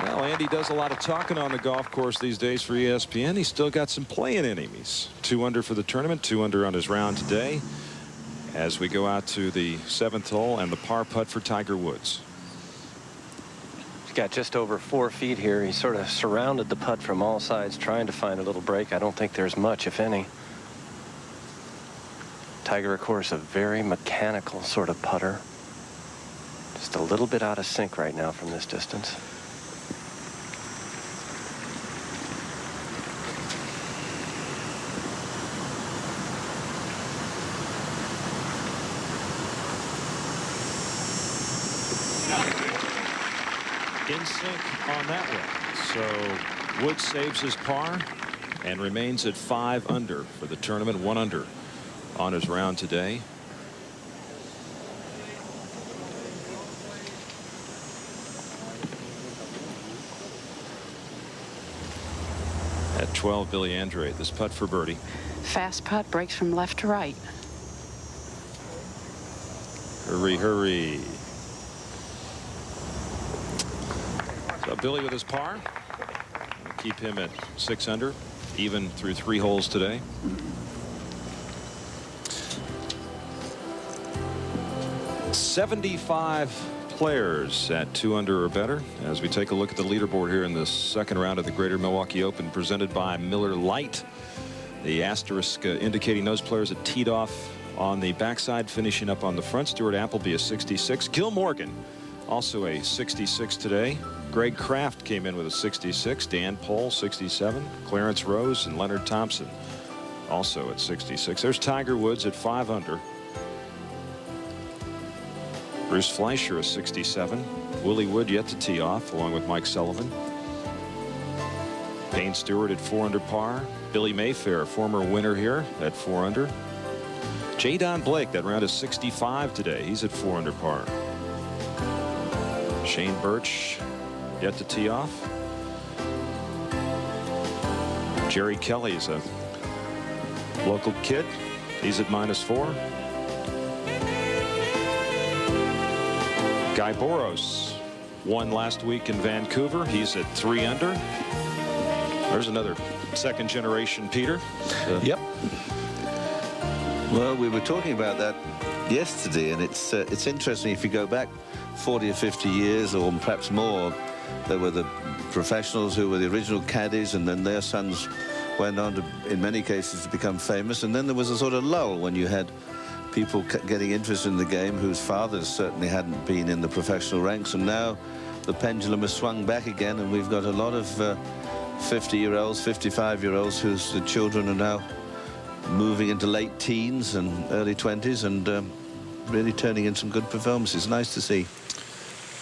Speaker 5: Well, Andy does a lot of talking on the golf course these days for ESPN. He's still got some playing in him. He's 2 under for the tournament, 2 under on his round today, as we go out to the 7th hole and the par putt for Tiger Woods.
Speaker 1: Got just over 4 feet here. He sort of surrounded the putt from all sides, trying to find a little break. I don't think there's much, if any. Tiger, of course, a very mechanical sort of putter. Just a little bit out of sync right now from this distance.
Speaker 5: In sync on that one. So Woods saves his par and remains at 5 under for the tournament, 1 under on his round today. At 12, Billy Andrade, this putt for birdie.
Speaker 6: Fast putt, breaks from left to right.
Speaker 5: Hurry, hurry. So Billy with his par. keep him at 6 under, even through 3 holes today. '75 players at 2 under or better as we take a look at the leaderboard here in the second round of the Greater Milwaukee Open, presented by Miller Lite. The asterisk indicating those players that teed off on the backside, finishing up on the front. Stuart Appleby a 66. Gil Morgan also a 66 today. Greg Kraft came in with a 66. Dan Pohl 67. Clarence Rose and Leonard Thompson also at 66. There's Tiger Woods at 5 under. Bruce Fleischer a 67. Willie Wood yet to tee off along with Mike Sullivan. Payne Stewart at 4 under par. Billy Mayfair, former winner here, at 4 under. J. Don Blake, that round is 65 today. He's at 4 under par. Shane Birch yet to tee off. Jerry Kelly is a local kid. He's at -4. Guy Boros won last week in Vancouver. He's at 3 under. There's another second generation Peter.
Speaker 3: Yep. Well, we were talking about that yesterday, and it's interesting. If you go back 40 or 50 years, or perhaps more, there were the professionals who were the original caddies, and then their sons went on to, in many cases, to become famous. And then there was a sort of lull when you had people getting interested in the game whose fathers certainly hadn't been in the professional ranks, and now the pendulum has swung back again, and we've got a lot of 50-year-olds, 55-year-olds whose the children are now moving into late teens and early 20s and really turning in some good performances. Nice to see.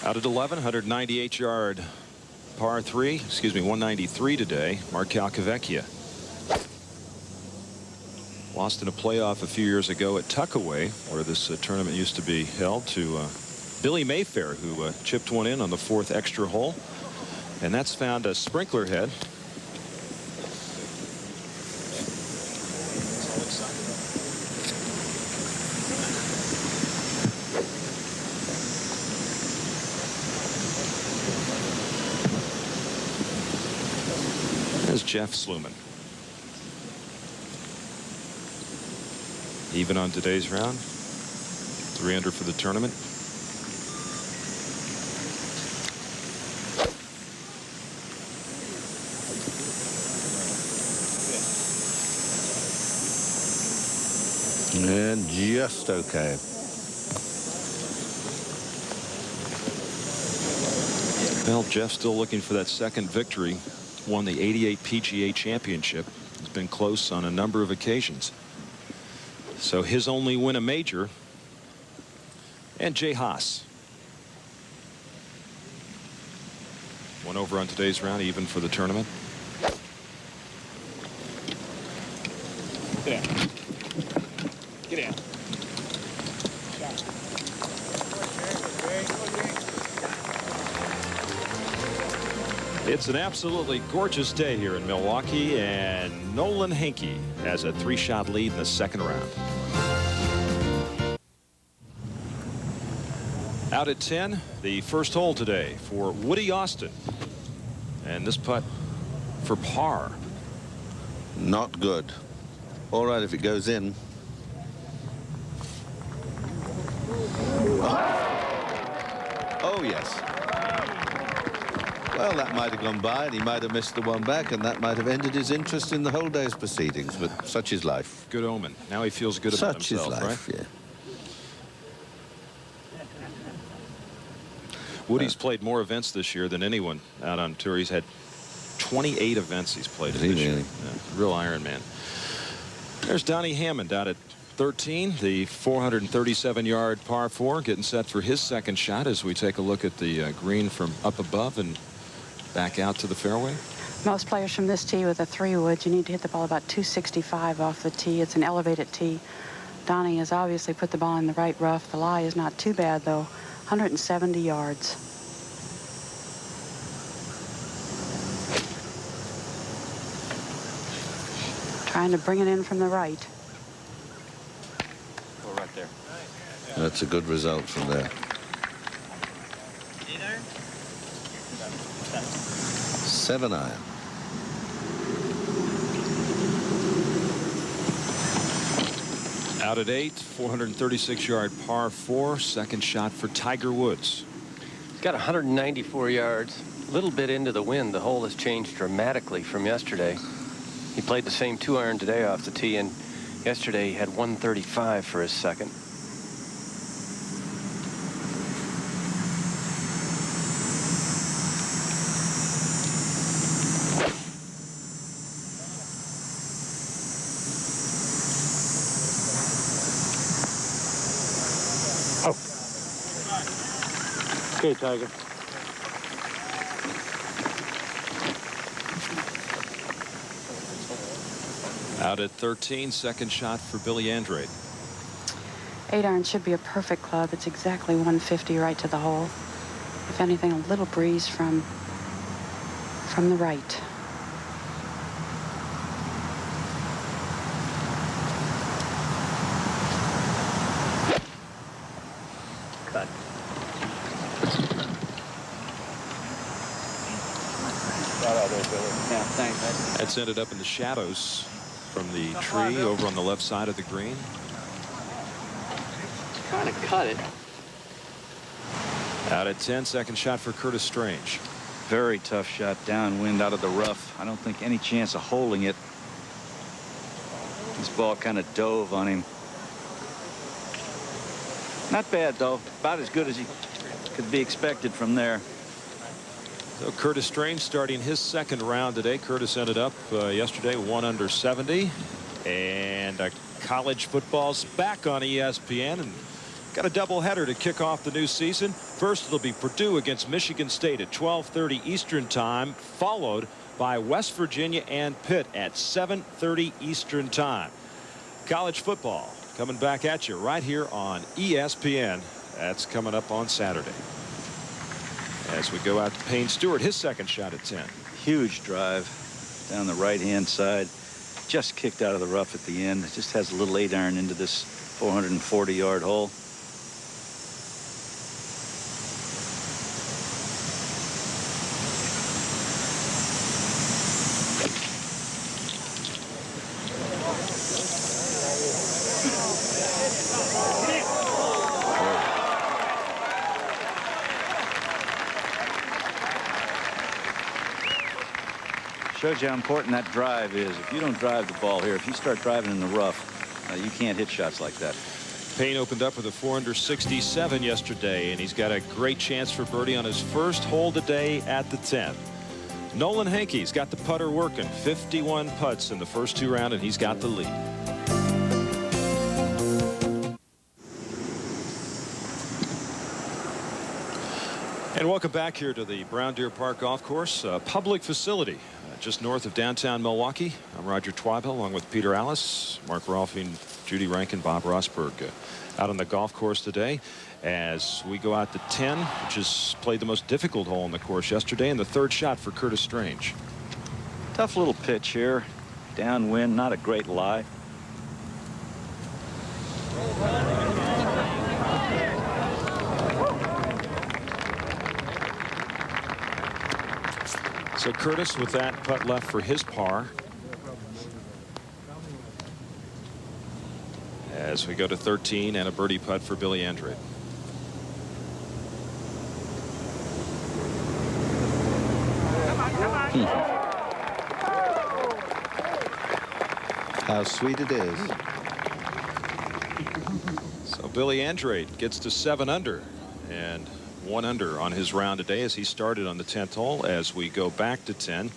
Speaker 5: Out at 11, 198-yard par 3, 193 today. Mark Calcavecchia lost in a playoff a few years ago at Tuckaway, where this tournament used to be held, to Billy Mayfair, who chipped one in on the 4th extra hole. And that's found a sprinkler head. There's Jeff Sluman. Even on today's round. 3 under for the tournament.
Speaker 3: And just okay.
Speaker 5: Well, Jeff still looking for that second victory. Won the '88 PGA Championship. He's been close on a number of occasions. So his only win a major. And Jay Haas. 1 over on today's round, even for the tournament.
Speaker 8: Get down. Get down.
Speaker 5: It's an absolutely gorgeous day here in Milwaukee, and Nolan Henke has a 3-shot lead in the second round. Out at 10, the first hole today for Woody Austin, and this putt for par.
Speaker 3: Not good. All right if it goes in. Oh yes. Well, that might have gone by, and he might have missed the one back, and that might have ended his interest in the whole day's proceedings, but such is life.
Speaker 5: Good omen. Now he feels good about himself,
Speaker 3: such is life,
Speaker 5: right?
Speaker 3: Yeah.
Speaker 5: Woody's played more events this year than anyone out on tour. He's had 28 events he's played this year. Yeah, real Iron Man. There's Donnie Hammond out at 13, the 437-yard par 4, getting set for his second shot as we take a look at the green from up above and back out to the fairway.
Speaker 6: Most players from this tee with a 3-wood, you need to hit the ball about 265 off the tee. It's an elevated tee. Donnie has obviously put the ball in the right rough. The lie is not too bad, though. 170 yards. Trying to bring it in from the right.
Speaker 8: Go right there.
Speaker 3: That's a good result from there. 7 iron.
Speaker 5: Out at 8, 436-yard par 4, second shot for Tiger Woods.
Speaker 1: He's got 194 yards. A little bit into the wind. The hole has changed dramatically from yesterday. He played the same 2-iron today off the tee, and yesterday he had 135 for his second.
Speaker 7: Okay, Tiger.
Speaker 5: Out at 13, second shot for Billy Andrade.
Speaker 6: 8-iron should be a perfect club. It's exactly 150 right to the hole. If anything, a little breeze from the right.
Speaker 1: Cut.
Speaker 7: Yeah, thanks.
Speaker 5: That's ended up in the shadows from the tree over on the left side of the green.
Speaker 7: Trying to cut it.
Speaker 5: Out at 10, second shot for Curtis Strange.
Speaker 4: Very tough shot downwind out of the rough. I don't think any chance of holding it. This ball kind of dove on him. Not bad, though. About as good as he could be expected from there.
Speaker 5: So Curtis Strange starting his second round today. Curtis ended up yesterday 1 under 70. And college football's back on ESPN. And got a doubleheader to kick off the new season. First, it'll be Purdue against Michigan State at 12:30 Eastern Time, followed by West Virginia and Pitt at 7:30 Eastern Time. College football coming back at you right here on ESPN. That's coming up on Saturday. As we go out to Payne Stewart, his second shot at 10.
Speaker 4: Huge drive down the right-hand side. Just kicked out of the rough at the end. It just has a little 8-iron into this 440-yard hole. Shows you how important that drive is. If you don't drive the ball here, if you start driving in the rough, you can't hit shots like that.
Speaker 5: Payne opened up with a 4 under 67 yesterday, and he's got a great chance for birdie on his first hole today at the 10th. Nolan Hankey's got the putter working. 51 putts in the first 2 rounds, and he's got the lead. And welcome back here to the Brown Deer Park Golf Course, a public facility just north of downtown Milwaukee. I'm Roger Twibell along with Peter Allis, Mark Rolfing, Judy Rankin, Bob Rosberg out on the golf course today as we go out to 10, which is played the most difficult hole on the course yesterday, and the third shot for Curtis Strange.
Speaker 4: Tough little pitch here. Downwind, not a great lie.
Speaker 5: So Curtis with that putt left for his par. As we go to 13 and a birdie putt for Billy Andrade.
Speaker 3: How sweet it is.
Speaker 5: So Billy Andrade gets to 7 under and 1 under on his round today as he started on the 10th hole. As we go back to 10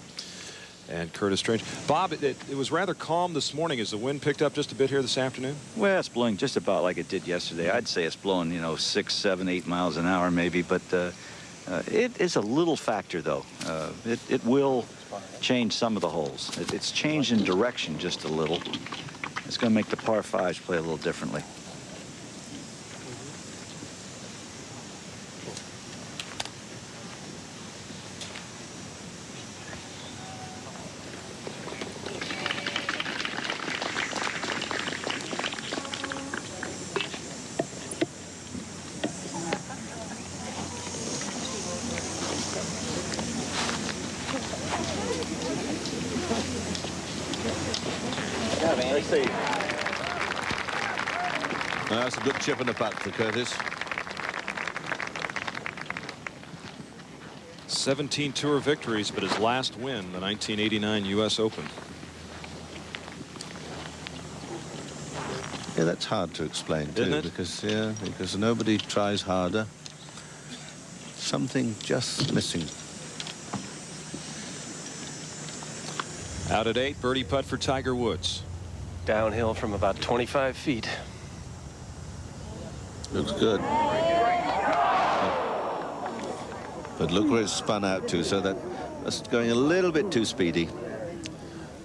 Speaker 5: and Curtis Strange. Bob, it was rather calm this morning as the wind picked up just a bit here this afternoon.
Speaker 4: Well, it's blowing just about like it did yesterday. I'd say it's blowing, you know, 6, 7, 8 miles an hour maybe, but it is a little factor though. It will change some of the holes. It's changed in direction just a little. It's going to make the par 5s play a little differently.
Speaker 3: That's a good chip and a putt for Curtis.
Speaker 5: 17 tour victories, but his last win, the 1989 U.S. Open.
Speaker 3: Yeah, that's hard to explain too,
Speaker 5: Isn't it?
Speaker 3: because nobody tries harder. Something just missing.
Speaker 5: Out at 8, birdie putt for Tiger Woods.
Speaker 1: Downhill from about 25 feet.
Speaker 3: Looks good. But look where it's spun out to, so that's going a little bit too speedy.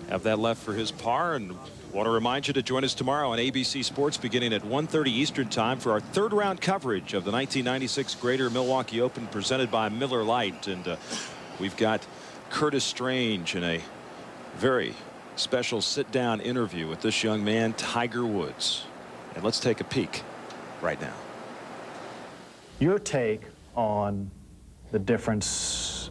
Speaker 5: Have that left for his par, and want to remind you to join us tomorrow on ABC Sports beginning at 1:30 Eastern Time for our third round coverage of the 1996 Greater Milwaukee Open presented by Miller Lite. And we've got Curtis Strange in a very special sit-down interview with this young man, Tiger Woods. And let's take a peek right now.
Speaker 10: Your take on the difference,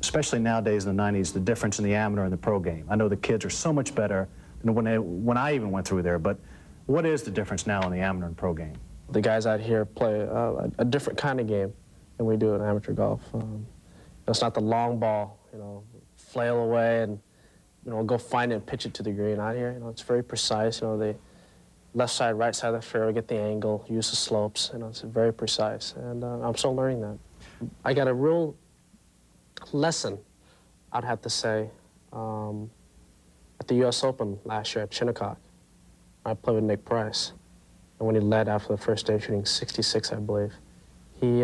Speaker 10: especially nowadays in the 90s, the difference in the amateur and the pro game. I know the kids are so much better than when I even went through there, but what is the difference now in the amateur and pro game?
Speaker 12: The guys out here play a different kind of game than we do in amateur golf. It's not the long ball, flail away and, go find it and pitch it to the green. Out here, it's very precise. The left side, right side of the fairway, get the angle, use the slopes. It's very precise, and I'm still learning that. I got a real lesson, I'd have to say, at the U.S. Open last year at Shinnecock. I played with Nick Price, and when he led after the first day, shooting 66, I believe, he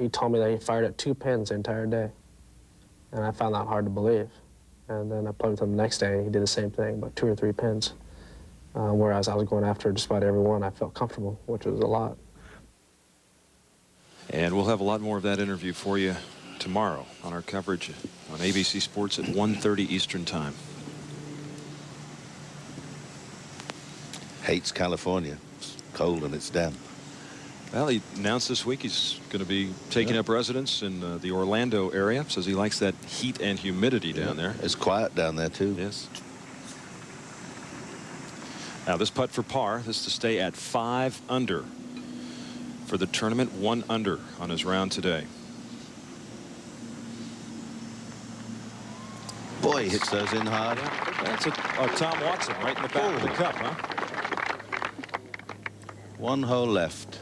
Speaker 12: told me that he fired at 2 pins the entire day, and I found that hard to believe. And then I played with him the next day, and he did the same thing, about 2 or 3 pins. Whereas I was going after just about every one, I felt comfortable, which was a lot.
Speaker 5: And we'll have a lot more of that interview for you tomorrow on our coverage on ABC Sports at 1:30 Eastern Time.
Speaker 3: Hates California. It's cold and it's damp.
Speaker 5: Well, he announced this week he's going to be taking up residence in the Orlando area. Says he likes that heat and humidity down there.
Speaker 3: It's quiet down there too.
Speaker 5: Yes. Now this putt for par. This to stay at 5 under for the tournament. 1 under on his round today.
Speaker 3: Boy, he hits those in hard.
Speaker 5: That's a Tom Watson right in the back of the cup, huh?
Speaker 3: 1 hole left.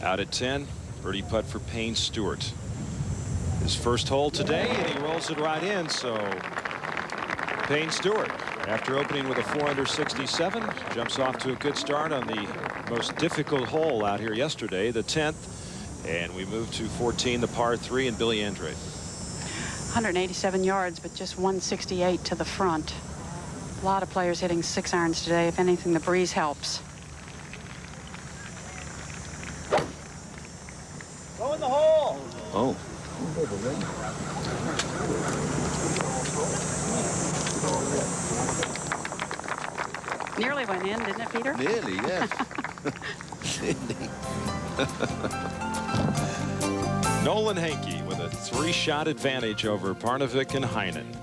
Speaker 5: Out at 10, birdie putt for Payne Stewart. His first hole today, and he rolls it right in. So Payne Stewart, after opening with a 4 under 67, jumps off to a good start on the most difficult hole out here yesterday, the 10th. And we move to 14, the par 3, and Billy Andrade.
Speaker 6: 187 yards, but just 168 to the front. A lot of players hitting 6 irons today. If anything, the breeze helps.
Speaker 9: Go in the hole.
Speaker 3: Oh.
Speaker 6: Nearly went in, didn't it, Peter?
Speaker 3: Nearly, yes.
Speaker 5: Nolan Hankey with a 3-shot advantage over Parnevik and Heinen.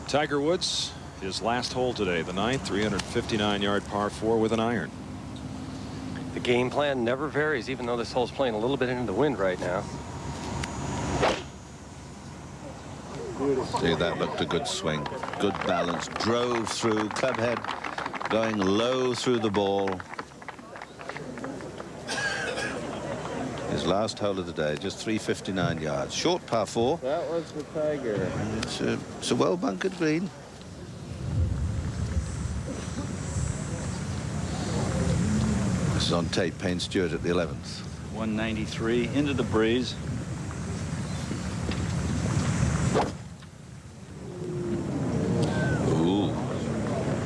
Speaker 5: Tiger Woods, his last hole today, the 9th, 359-yard par 4 with an iron.
Speaker 1: The game plan never varies, even though this hole's playing a little bit into the wind right now.
Speaker 3: See, that looked a good swing. Good balance. Drove through. Clubhead going low through the ball. His last hole of the day, just 359 yards. Short par 4.
Speaker 9: That was the Tiger.
Speaker 3: It's a well-bunkered green. This is on tape. Payne Stewart at the 11th.
Speaker 4: 193 into the breeze.
Speaker 3: Ooh.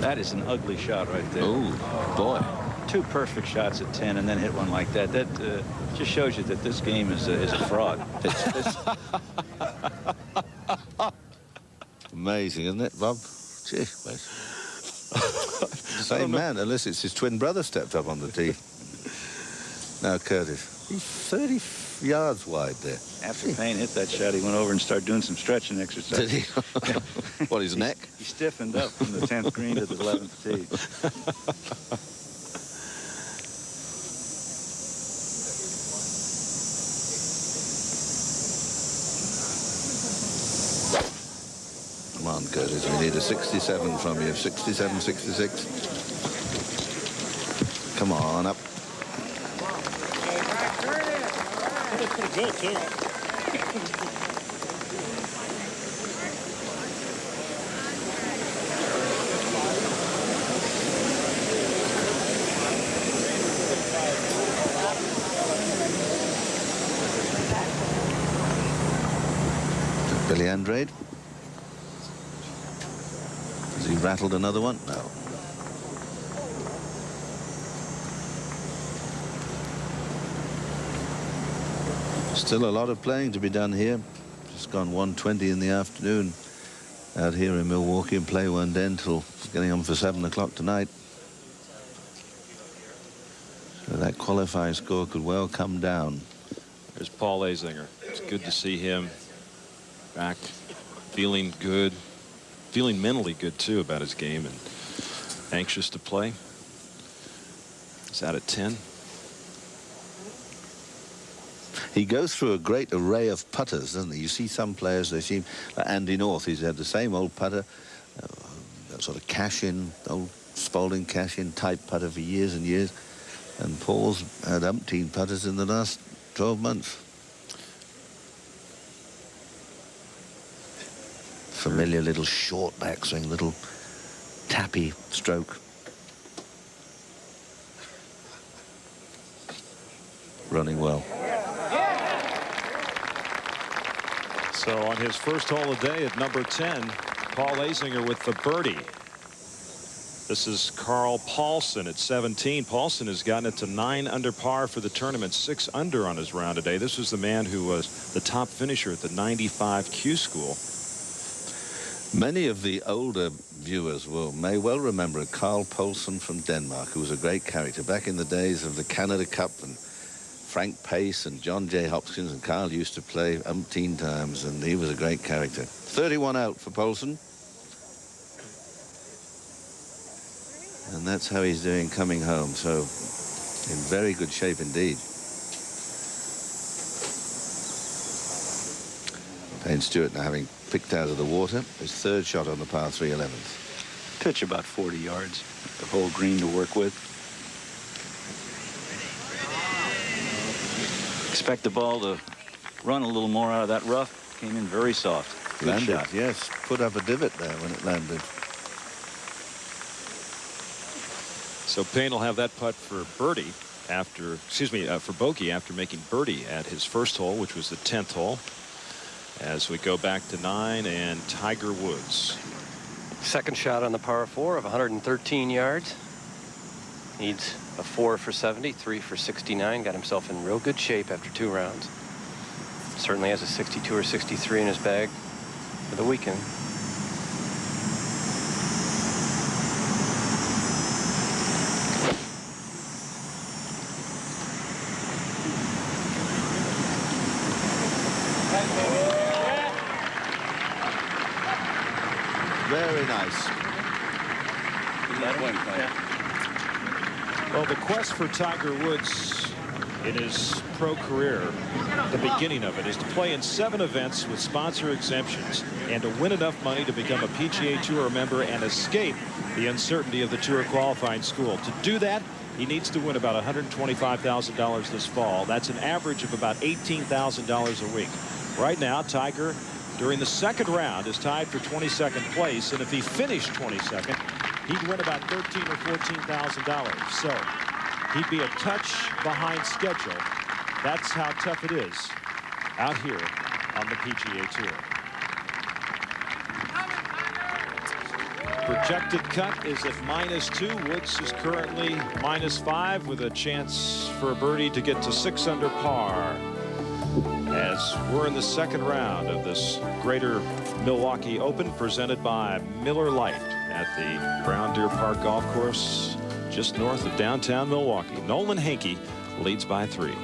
Speaker 4: That is an ugly shot right there.
Speaker 3: Ooh, boy.
Speaker 4: 2 perfect shots at 10 and then hit one like that. That just shows you that this game is a fraud. It's
Speaker 3: Amazing, isn't it, Bob? Gee, same man, unless it's his twin brother stepped up on the tee. Now, Curtis. He's yards wide there.
Speaker 4: After Payne hit that shot, he went over and started doing some stretching exercises.
Speaker 3: Did he? What, his neck?
Speaker 4: He stiffened up from the 10th green to the 11th tee.
Speaker 3: Come on, Curtis, we need a 67 from you. 67, 66. Come on, up.
Speaker 8: That's pretty good, too.
Speaker 3: Billy Andrade. Has he rattled another one? No. Still a lot of playing to be done here. Just gone 1:20 in the afternoon out here in Milwaukee, and play one day until getting on for 7 o'clock tonight. So that qualifying score could well come down.
Speaker 5: There's Paul Azinger. It's good to see him back, feeling good, feeling mentally good too about his game, and anxious to play. He's out at 10.
Speaker 3: He goes through a great array of putters, doesn't he? You see some players, they seem like Andy North. He's had the same old putter, that sort of cash-in, old Spalding cash-in type putter for years and years. And Paul's had umpteen putters in the last 12 months. Familiar little short backswing, little tappy stroke. Running well.
Speaker 5: So on his first hole of the day at number 10, Paul Azinger with the birdie. This is Carl Paulson at 17. Paulson has gotten it to 9 under par for the tournament, 6 under on his round today. This was the man who was the top finisher at the 95 Q School.
Speaker 3: Many of the older viewers may well remember Carl Paulson from Denmark, who was a great character back in the days of the Canada Cup, and Frank Pace and John J. Hopkins, and Carl used to play umpteen times, and he was a great character. 31 out for Paulson. And that's how he's doing coming home, so in very good shape indeed. Payne Stewart now having picked out of the water his third shot on the par 3 11th.
Speaker 4: Pitch about 40 yards, the whole green to work with. Expect the ball to run a little more out of that rough. Came in very soft. Good
Speaker 3: Landed,
Speaker 4: shot.
Speaker 3: yes. Put up a divot there when it landed.
Speaker 5: So Payne will have that putt for birdie after, for bogey after making birdie at his first hole, which was the 10th hole. As we go back to 9 and Tiger Woods.
Speaker 1: Second shot on the par 4 of 113 yards. Needs a 4 for 70, 3 for 69. Got himself in real good shape after 2 rounds. Certainly has a 62 or 63 in his bag for the weekend.
Speaker 3: Very nice.
Speaker 5: Well, the quest for Tiger Woods in his pro career, the beginning of it, is to play in 7 events with sponsor exemptions and to win enough money to become a PGA Tour member and escape the uncertainty of the Tour qualifying school. To do that, he needs to win about $125,000 this fall. That's an average of about $18,000 a week. Right now, Tiger, during the second round, is tied for 22nd place, and if he finished 22nd, he'd win about $13,000 or $14,000. So he'd be a touch behind schedule. That's how tough it is out here on the PGA Tour. Projected cut is at -2. Woods is currently -5 with a chance for a birdie to get to 6 under par. As we're in the second round of this Greater Milwaukee Open presented by Miller Lite at the Brown Deer Park Golf Course just north of downtown Milwaukee. Nolan Hankey leads by 3.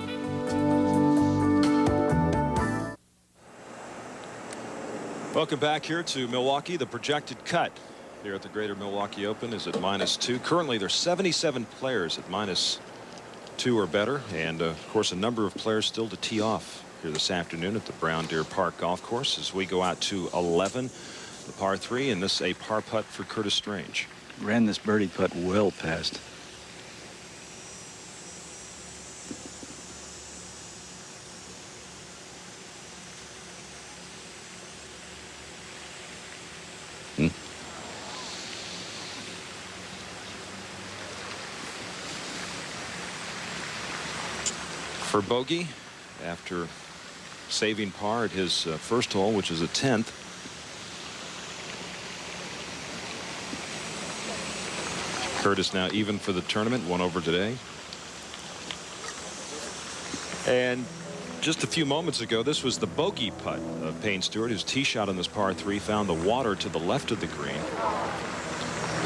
Speaker 5: Welcome back here to Milwaukee. The projected cut here at the Greater Milwaukee Open is at -2. Currently, there's 77 players at -2 or better, and of course a number of players still to tee off here this afternoon at the Brown Deer Park Golf Course as we go out to 11, the par 3, and this a par putt for Curtis Strange.
Speaker 4: Ran this birdie putt well past.
Speaker 5: For bogey after saving par at his first hole, which is a 10th. Curtis now even for the tournament, 1 over today. And just a few moments ago, this was the bogey putt of Payne Stewart. His tee shot on this par 3 found the water to the left of the green.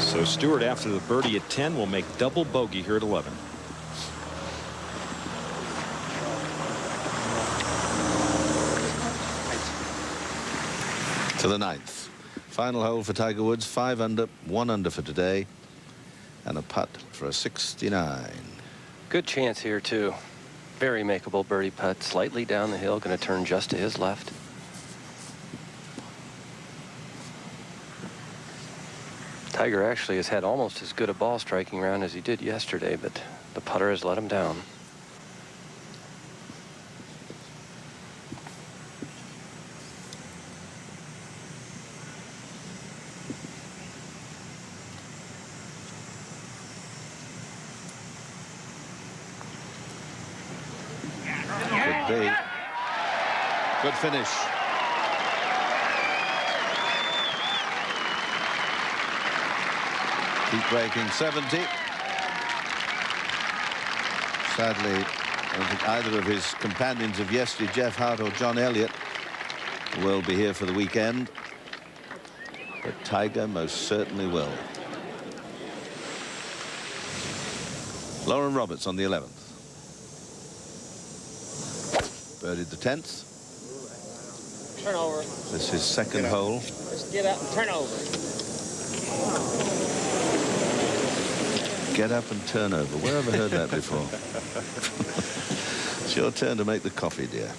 Speaker 5: So Stewart, after the birdie at 10, will make double bogey here at 11.
Speaker 3: To the 9th. Final hole for Tiger Woods, 5 under, 1 under for today, and a putt for a 69.
Speaker 1: Good chance here, too. Very makeable birdie putt, slightly down the hill, going to turn just to his left. Tiger actually has had almost as good a ball striking round as he did yesterday, but the putter has let him down.
Speaker 3: Good finish. Keep breaking 70. Sadly, I don't think either of his companions of yesterday, Jeff Hart or John Elliott, will be here for the weekend. But Tiger most certainly will. Lauren Roberts on the 11th. Birdied the 10th.
Speaker 13: Turn over.
Speaker 3: This is his second hole.
Speaker 13: Just get up and turn over.
Speaker 3: Get up and turn over. Where have I heard that before? It's your turn to make the coffee, dear.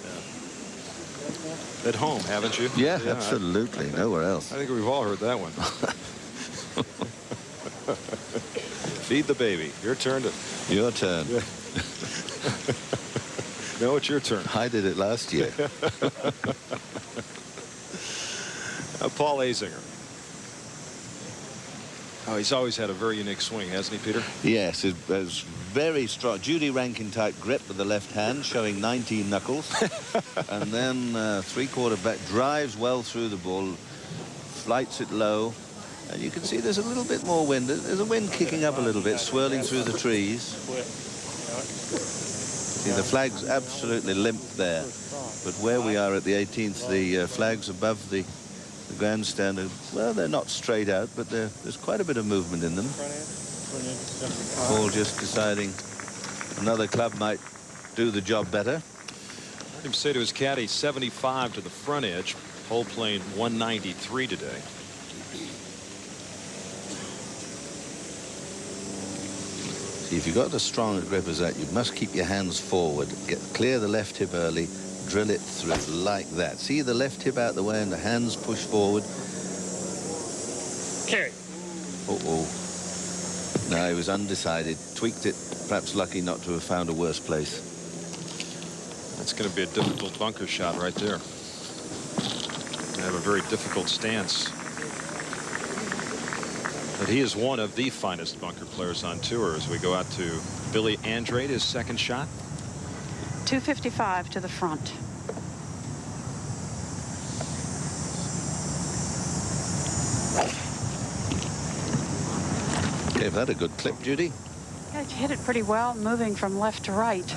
Speaker 5: At home, haven't you?
Speaker 3: Yeah, absolutely. Nowhere else.
Speaker 5: I think we've all heard that one. Feed the baby. Your turn to...
Speaker 3: Your turn.
Speaker 5: Yeah. No, it's your turn.
Speaker 3: I did it last year.
Speaker 5: Paul Azinger. Oh, he's always had a very unique swing, hasn't he, Peter?
Speaker 3: Yes, it was very strong. Judy Rankin type grip with the left hand, showing 19 knuckles. And then 3/4 back, drives well through the ball, flights it low. And you can see there's a little bit more wind. There's a wind kicking up a little bit, swirling through the trees. See, the flag's absolutely limp there. But where we are at the 18th, the flag's above the grandstand. Well, they're not straight out, but there's quite a bit of movement in them. Paul just deciding another club might do the job better.
Speaker 5: I heard him say to his caddy, 75 to the front edge. Hole playing 193 today.
Speaker 3: See, if you've got as strong a grip as that, you must keep your hands forward, clear the left hip early, drill it through like that. See the left hip out the way and the hands push forward.
Speaker 13: Carry.
Speaker 3: Uh-oh. No, he was undecided. Tweaked it. Perhaps lucky not to have found a worse place.
Speaker 5: That's going to be a difficult bunker shot right there. They have a very difficult stance. But he is one of the finest bunker players on tour as we go out to Billy Andrade, his second shot.
Speaker 6: 255 to the front.
Speaker 3: Gave that a good clip, Judy.
Speaker 6: Yeah, you hit it pretty well, moving from left to right.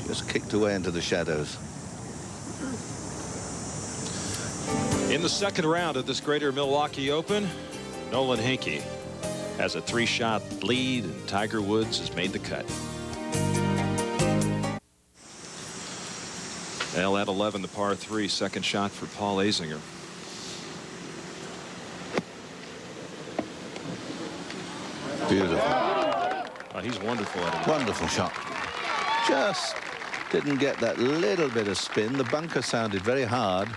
Speaker 3: Just kicked away into the shadows.
Speaker 5: In the second round of this Greater Milwaukee Open, Nolan Hinkey has a 3-shot lead, and Tiger Woods has made the cut. Well, at 11, the par 3, second shot for Paul Azinger.
Speaker 3: Beautiful.
Speaker 5: He's wonderful at it.
Speaker 3: Wonderful shot. Just didn't get that little bit of spin. The bunker sounded very hard.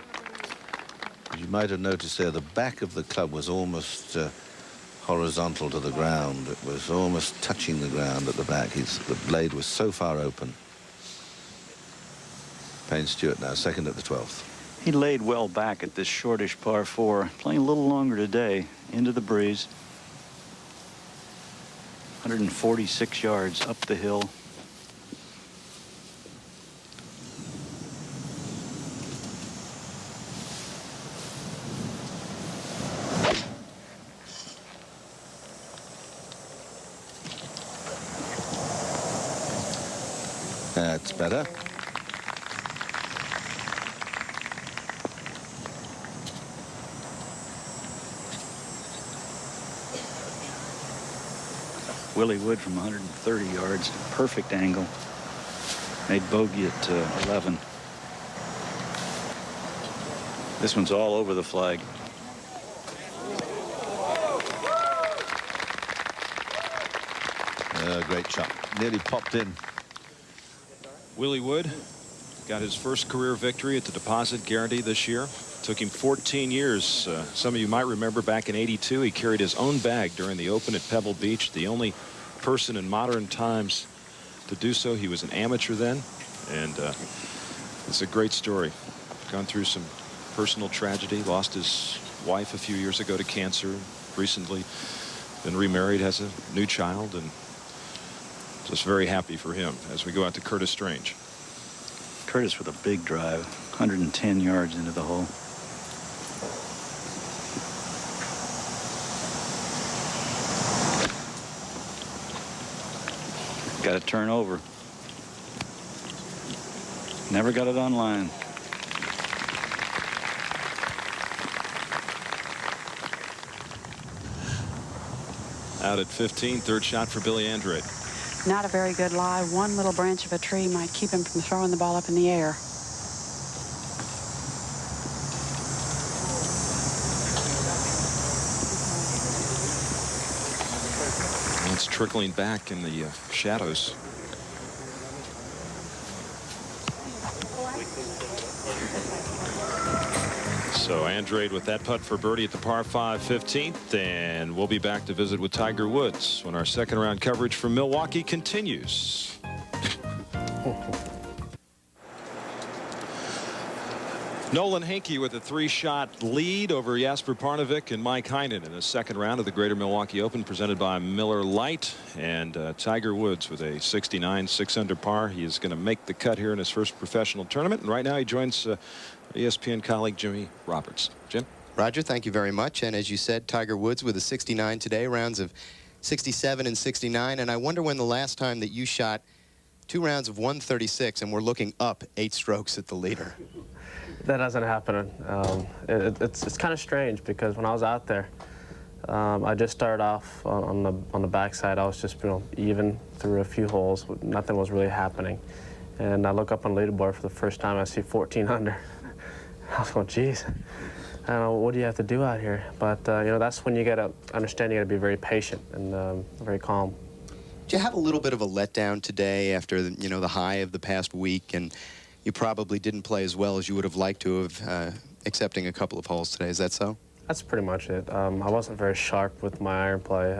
Speaker 3: As you might have noticed there, the back of the club was almost horizontal to the ground. It was almost touching the ground at the back. The blade was so far open. Payne Stewart now second at the 12th.
Speaker 4: He laid well back at this shortish par 4, playing a little longer today, into the breeze. 146 yards up the hill.
Speaker 3: That's better.
Speaker 4: Willie Wood from 130 yards, perfect angle. Made bogey at 11. This one's all over the flag.
Speaker 3: Great shot. Nearly popped in.
Speaker 5: Willie Wood got his first career victory at the Deposit Guarantee this year. Took him 14 years. Some of you might remember back in '82, he carried his own bag during the Open at Pebble Beach, the only person in modern times to do so. He was an amateur then, and it's a great story. Gone through some personal tragedy, lost his wife a few years ago to cancer, recently been remarried, has a new child, and just very happy for him as we go out to Curtis Strange.
Speaker 4: Curtis with a big drive, 110 yards into the hole. Got to turn over. Never got it on line.
Speaker 5: Out at 15, third shot for Billy Andrade.
Speaker 6: Not a very good lie. One little branch of a tree might keep him from throwing the ball up in the air.
Speaker 5: It's trickling back in the shadows. So Andrade with that putt for birdie at the par 5 15th, and we'll be back to visit with Tiger Woods when our second round coverage from Milwaukee continues. Nolan Hankey with a 3-shot lead over Jasper Parnevik and Mike Heinen in the second round of the Greater Milwaukee Open presented by Miller Lite. And Tiger Woods with a 69, 6 under par. He is going to make the cut here in his first professional tournament. And right now he joins ESPN colleague Jimmy Roberts. Jim?
Speaker 14: Roger, thank you very much. And as you said, Tiger Woods with a 69 today, rounds of 67 and 69. And I wonder when the last time that you shot 2 rounds of 136 and we're looking up 8 strokes at the leader.
Speaker 12: That doesn't happen. It's kind of strange because when I was out there, I just started off on the backside. I was just even through a few holes. Nothing was really happening, and I look up on the leaderboard for the first time. I see 14 under. I was going, geez, I don't know, what do you have to do out here? But that's when you got to understand you got to be very patient and very calm.
Speaker 14: Did you have a little bit of a letdown today after the high of the past week, and you probably didn't play as well as you would have liked to have, accepting a couple of holes today? Is that so?
Speaker 12: That's pretty much it. I wasn't very sharp with my iron play.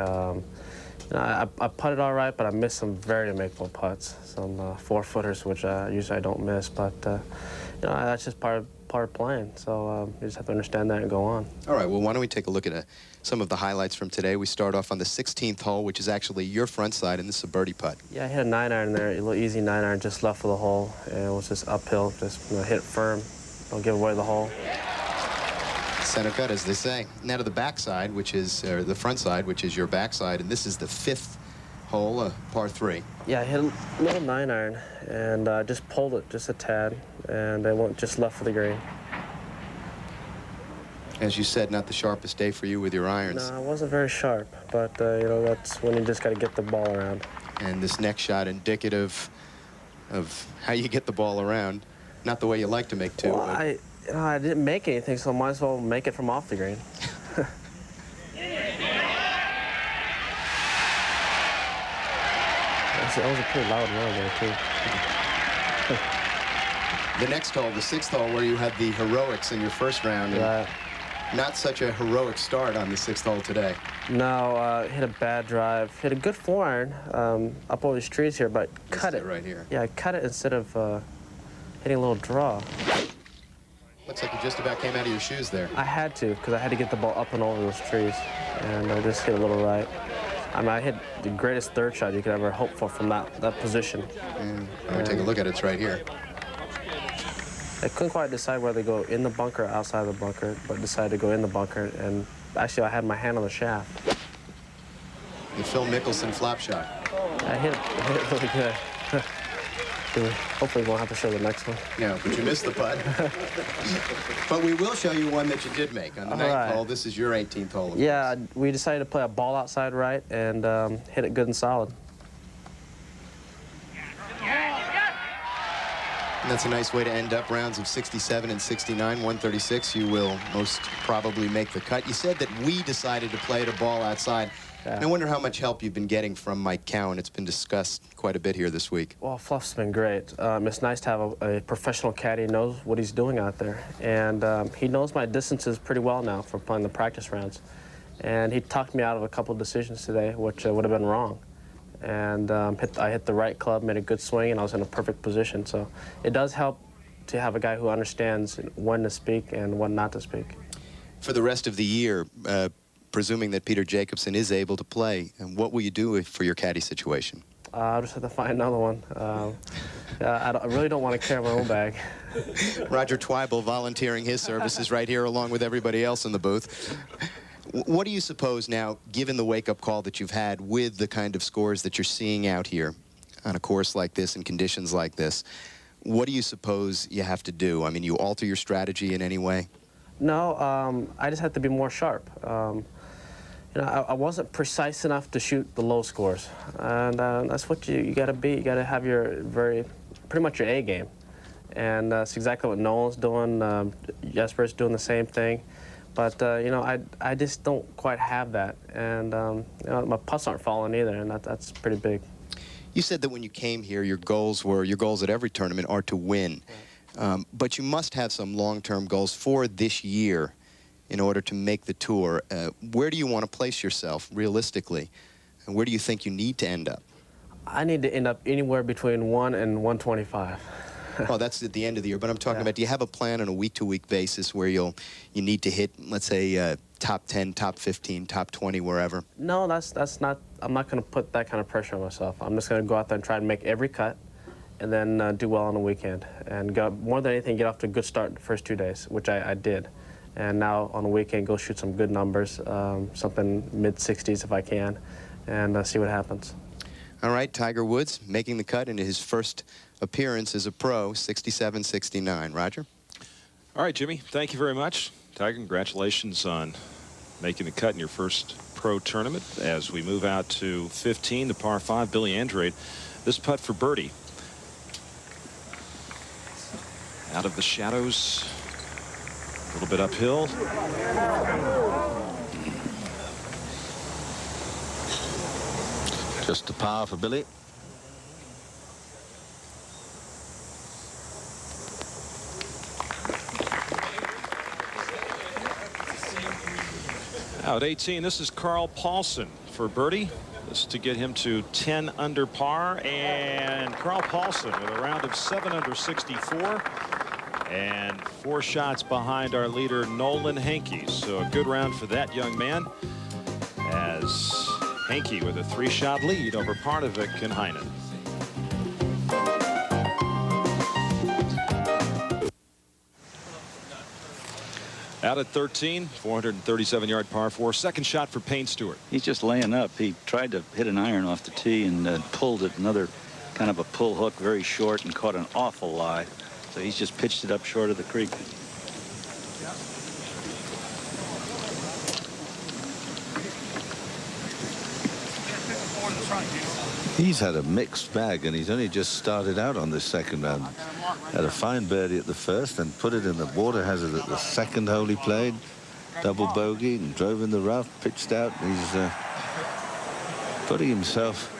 Speaker 12: I putted all right, but I missed some very makeable putts, some 4-footers, which usually I don't miss. But that's just part of playing. So you just have to understand that and go on.
Speaker 14: All right. Well, why don't we take a look at some of the highlights from today? We start off on the 16th hole, which is actually your front side, and this is a birdie putt.
Speaker 12: Yeah, I hit a 9-iron there, a little easy 9-iron just left of the hole, and it was just uphill. Just hit it firm, don't give away the hole.
Speaker 14: Center cut, as they say. Now to the backside, which is the front side, which is your backside, and this is the 5th hole, par 3.
Speaker 12: Yeah, I hit a little 9-iron and just pulled it just a tad, and it went just left of the green.
Speaker 14: As you said, not the sharpest day for you with your irons.
Speaker 12: No, I wasn't very sharp, but that's when you just got to get the ball around.
Speaker 14: And this next shot indicative of how you get the ball around. Not the way you like to make two.
Speaker 12: Well, I didn't make anything, so I might as well make it from off the green. That was a pretty loud run there, too.
Speaker 14: The next hole, the 6th hole, where you had the heroics in your first round.
Speaker 12: Right.
Speaker 14: Not such a heroic start on the 6th hole today.
Speaker 12: No, hit a bad drive. Hit a good 4-iron up over these trees here, but cut it.
Speaker 14: Right here.
Speaker 12: Yeah, I cut it instead of hitting a little draw.
Speaker 14: Looks like you just about came out of your shoes there.
Speaker 12: I had to, because I had to get the ball up and over those trees, and I just hit a little right. I mean, I hit the greatest 3rd shot you could ever hope for from that position.
Speaker 14: I'm going to take a look at it. It's right here.
Speaker 12: I couldn't quite decide whether to go in the bunker or outside the bunker, but decided to go in the bunker, and actually I had my hand on the shaft.
Speaker 14: The Phil Mickelson flop shot.
Speaker 12: I hit it really good. Hopefully we won't have to show the next one.
Speaker 14: No, but you missed the putt. But we will show you one that you did make on the 9th hole. This is your 18th hole.
Speaker 12: Yeah, we decided to play a ball outside right and hit it good and solid.
Speaker 14: And that's a nice way to end up rounds of 67 and 69, 136. You will most probably make the cut. You said that we decided to play the ball outside. Yeah. And I wonder how much help you've been getting from Mike Cowan. It's been discussed quite a bit here this week.
Speaker 12: Well, Fluff's been great. It's nice to have a professional caddy who knows what he's doing out there. And he knows my distances pretty well now from playing the practice rounds. And he talked me out of a couple of decisions today, which would have been wrong. And I hit the right club, made a good swing, and I was in a perfect position. So it does help to have a guy who understands when to speak and when not to speak.
Speaker 14: For the rest of the year, presuming that Peter Jacobsen is able to play, and what will you do for your caddy situation?
Speaker 12: I'll just have to find another one. I really don't want to carry my own bag.
Speaker 14: Roger Twyble volunteering his services right here along with everybody else in the booth. What do you suppose now, given the wake-up call that you've had with the kind of scores that you're seeing out here on a course like this and conditions like this, what do you suppose you have to do? I mean, you alter your strategy in any way?
Speaker 12: No, I just have to be more sharp. You know, I wasn't precise enough to shoot the low scores, and that's what you got to be. You got to have your pretty much your A game, and that's exactly what Nolan's doing. Jesper's doing the same thing, but you know, I just don't quite have that, and you know, my putts aren't falling either, and that's pretty big.
Speaker 14: You said that when you came here, your goals at every tournament are to win, but you must have some long-term goals for this year in order to make the tour. Where do you want to place yourself realistically? And where do you think you need to end up?
Speaker 12: I need to end up anywhere between 1 and 125.
Speaker 14: Oh, that's at the end of the year. But I'm talking about, do you have a plan on a week-to-week basis where you need to hit, let's say, top 10, top 15, top 20, wherever?
Speaker 12: No, that's not. I'm not going to put that kind of pressure on myself. I'm just going to go out there and try to make every cut, and then do well on the weekend. And more than anything, get off to a good start the first 2 days, which I did. And now on the weekend, go shoot some good numbers, something mid-60s if I can, and see what happens.
Speaker 14: All right, Tiger Woods making the cut into his first appearance as a pro, 67-69. Roger?
Speaker 5: All right, Jimmy, thank you very much. Tiger, congratulations on making the cut in your first pro tournament. As we move out to 15, the par 5, Billy Andrade. This putt for birdie. Out of the shadows. A little bit uphill.
Speaker 3: Just a par for Billy.
Speaker 5: Out 18, this is Carl Paulson for birdie. This is to get him to 10 under par. And Carl Paulson with a round of 7 under 64. And 4 shots behind our leader, Nolan Henke. So a good round for that young man, as Henke with a 3-shot lead over Parnevik and Heinen. Out at 13, 437-yard par 4. Second shot for Payne Stewart.
Speaker 4: He's just laying up. He tried to hit an iron off the tee and pulled it, another kind of a pull hook, very short, and caught an awful lie. So he's just pitched it up short of the creek.
Speaker 3: He's had a mixed bag, and he's only just started out on this second round. Had a fine birdie at the first and put it in the water hazard at the second hole he played. Double bogey and drove in the rough, pitched out. He's putting himself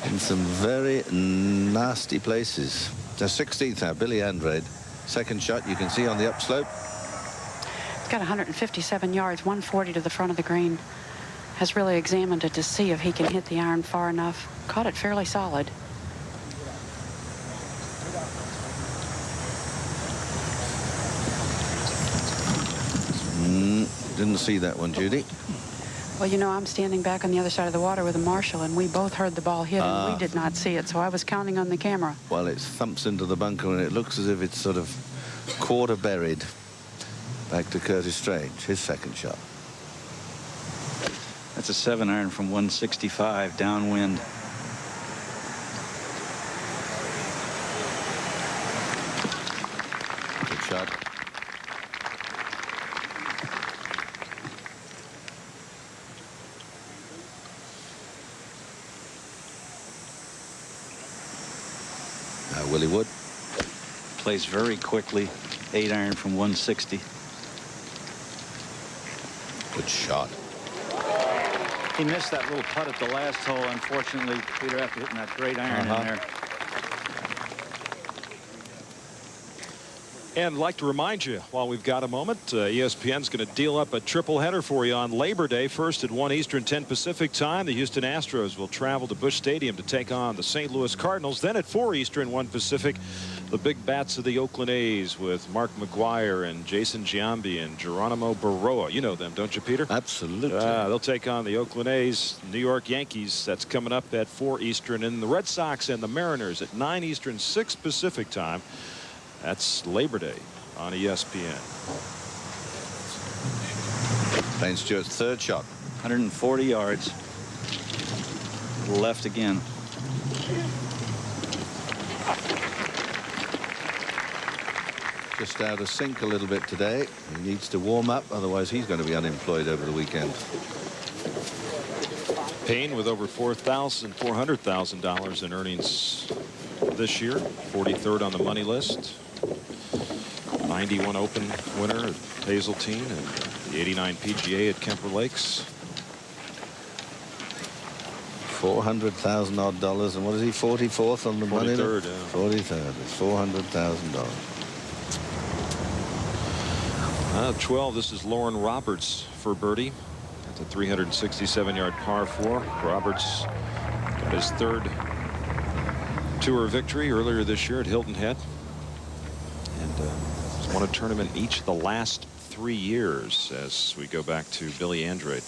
Speaker 3: in some very nasty places. The 16th now, Billy Andrade. Second shot you can see on the upslope.
Speaker 6: It's got 157 yards, 140 to the front of the green. Has really examined it to see if he can hit the iron far enough. Caught it fairly solid.
Speaker 3: Didn't see that one, Judy.
Speaker 6: Well, you know, I'm standing back on the other side of the water with a marshal, and we both heard the ball hit, and we did not see it, so I was counting on the camera.
Speaker 3: Well, it thumps into the bunker, and it looks as if it's sort of quarter buried. Back to Curtis Strange, his second shot.
Speaker 4: That's a 7-iron from 165 downwind.
Speaker 3: Good shot. Willie Wood.
Speaker 4: Plays very quickly. 8-iron from 160.
Speaker 3: Good shot.
Speaker 4: He missed that little putt at the last hole, unfortunately, Peter, after hitting that great iron in there.
Speaker 5: And I'd like to remind you, while we've got a moment, ESPN's going to deal up a triple header for you on Labor Day. First at 1 Eastern, 10 Pacific time. The Houston Astros will travel to Busch Stadium to take on the St. Louis Cardinals. Then at 4 Eastern, 1 Pacific, the big bats of the Oakland A's with Mark McGwire and Jason Giambi and Geronimo Barroa. You know them, don't you, Peter?
Speaker 3: Absolutely.
Speaker 5: They'll take on the Oakland A's. New York Yankees, that's coming up at 4 Eastern. And the Red Sox and the Mariners at 9 Eastern, 6 Pacific time. That's Labor Day on ESPN.
Speaker 3: Payne Stewart's third shot.
Speaker 4: 140 yards. Left again.
Speaker 3: Just out of sync a little bit today. He needs to warm up, otherwise he's going to be unemployed over the weekend.
Speaker 5: Payne with over $400,000 in earnings this year. 43rd on the money list. 91 Open winner at Hazeltine and the 89 PGA at Kemper Lakes.
Speaker 3: $400,000 odd, and what is he, 44th on the money?
Speaker 5: 43rd, yeah.
Speaker 3: 43rd. It's $400,000.
Speaker 5: 12. This is Lauren Roberts for birdie. That's a 367-yard par 4. Roberts got his third tour victory earlier this year at Hilton Head, and he's won a tournament each of the last 3 years as we go back to Billy Andrade.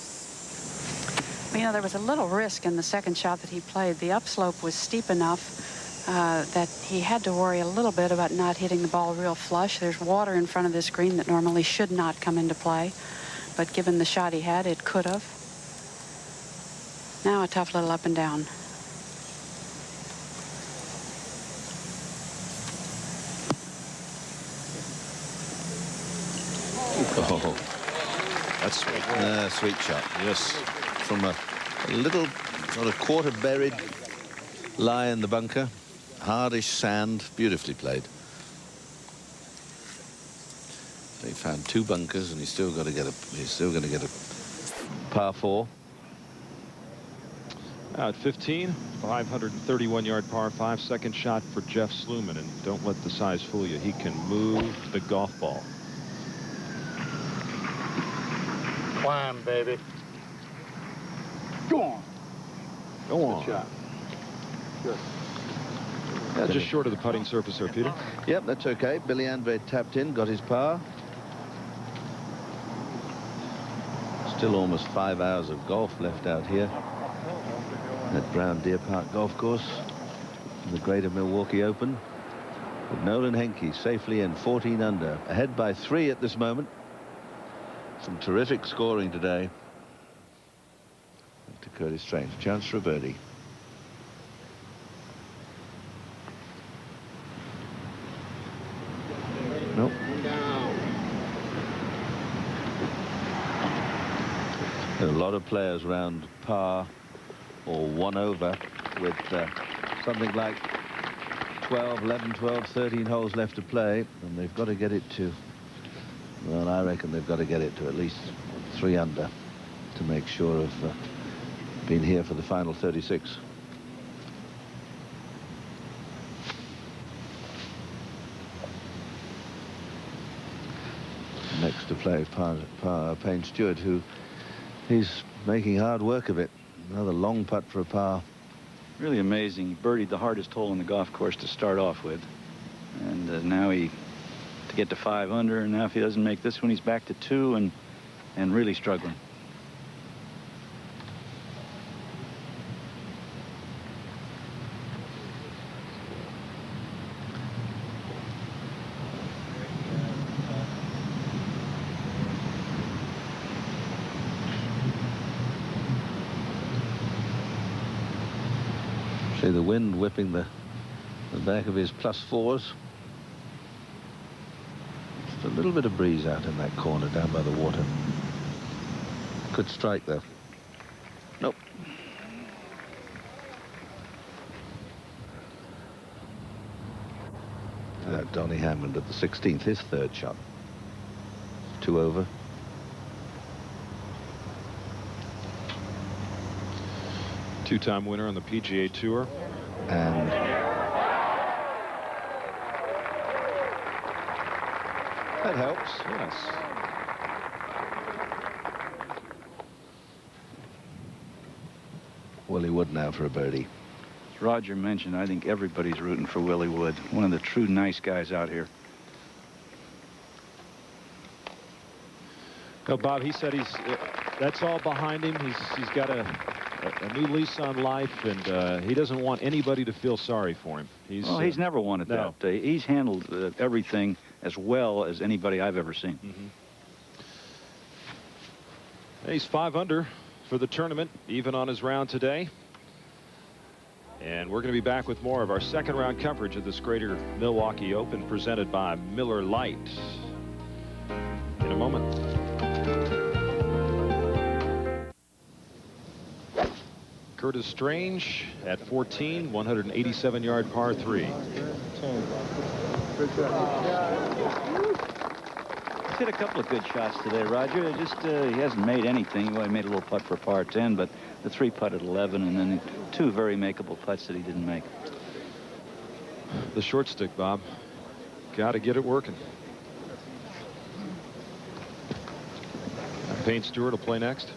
Speaker 6: You know, there was a little risk in the second shot that he played. The upslope was steep enough that he had to worry a little bit about not hitting the ball real flush. There's water in front of this green that normally should not come into play, but given the shot he had, it could have. Now a tough little up and down.
Speaker 3: Oh,
Speaker 5: that's sweet.
Speaker 3: Sweet shot.
Speaker 5: Yes.
Speaker 3: From a little sort of quarter buried lie in the bunker. Hardish sand, beautifully played. They found 2 bunkers, and he's still going to get a par 4.
Speaker 5: At 15, 531-yard par 5. Second shot for Jeff Sluman, and don't let the size fool you. He can move the golf ball.
Speaker 13: Climb, baby.
Speaker 9: Go on.
Speaker 5: Go on.
Speaker 9: Good shot. Good.
Speaker 5: Yeah, just short of the putting surface there, Peter.
Speaker 3: Yep, that's okay. Billy Andrade tapped in, got his par. Still almost 5 hours of golf left out here at Brown Deer Park Golf Course in the Greater Milwaukee Open. With Nolan Henke safely in 14 under, ahead by 3 at this moment. Some terrific scoring today. To Curtis Strange, chance for a birdie. Nope. There are a lot of players round par or 1 over with something like 12, 11, 12, 13 holes left to play, and they've got to get it to, well, I reckon they've got to get it to at least 3 under to make sure of being here for the final 36. Next to play Payne Stewart, who he's making hard work of it. Another long putt for a par.
Speaker 4: Really amazing. He birdied the hardest hole in the golf course to start off with. And now to get to 5 under, and now if he doesn't make this one, he's back to 2 and really struggling.
Speaker 3: See the wind whipping the back of his +4s. Just a little bit of breeze out in that corner down by the water. Good strike though. Nope. Donnie Hammond at the 16th, his 3rd shot. 2 over.
Speaker 5: Two-time winner on the PGA Tour.
Speaker 3: And that helps.
Speaker 5: Yes.
Speaker 3: Willie Wood now for a birdie.
Speaker 4: As Roger mentioned, I think everybody's rooting for Willie Wood. One of the true nice guys out here.
Speaker 5: No, Bob, he said that's all behind him. He's got a new lease on life, and he doesn't want anybody to feel sorry for him.
Speaker 4: He's never wanted that. He's handled everything as well as anybody I've ever seen.
Speaker 5: He's 5 under for the tournament, even on his round today. And we're going to be back with more of our 2nd round coverage of this Greater Milwaukee Open, presented by Miller Lite, in a moment. Curtis Strange at 14, 187-yard par 3.
Speaker 4: He's hit a couple of good shots today, Roger. He hasn't made anything. Well, he made a little putt for par 10, but the 3 putt at 11, and then 2 very makeable putts that he didn't make.
Speaker 5: The short stick, Bob. Got to get it working. Payne Stewart will play next.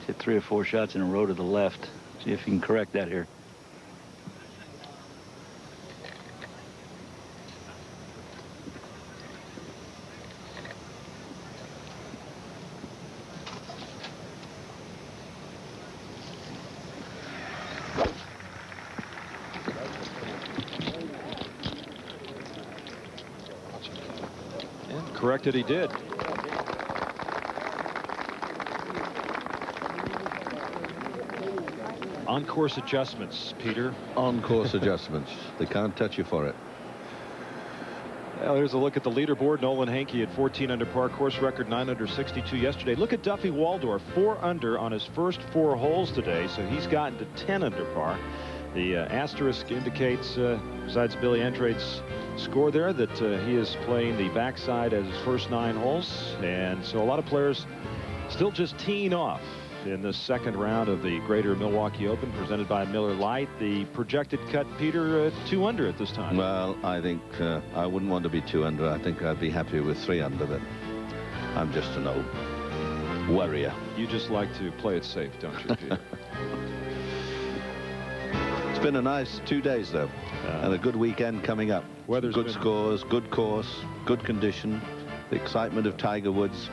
Speaker 4: Hit 3 or 4 shots in a row to the left. See if you can correct that here.
Speaker 5: And corrected he did. On-course adjustments, Peter.
Speaker 3: On-course adjustments. They can't touch you for it.
Speaker 5: Well, here's a look at the leaderboard. Nolan Hankey at 14 under par, course record 9 under 62 yesterday. Look at Duffy Waldorf, 4 under on his first 4 holes today, so he's gotten to 10 under par. The asterisk indicates, besides Billy Andrade's score there, that he is playing the backside as his first 9 holes, and so a lot of players still just teeing off in the 2nd round of the Greater Milwaukee Open, presented by Miller Lite. The projected cut, Peter, 2 under at this time.
Speaker 3: Well, I think I wouldn't want to be 2 under. I think I'd be happy with 3 under, but I'm just an old worrier.
Speaker 5: You just like to play it safe, don't you, Peter?
Speaker 3: It's been a nice 2 days, though, and a good weekend coming up.
Speaker 5: Weather's
Speaker 3: good scores, good course, good condition, the excitement of Tiger Woods.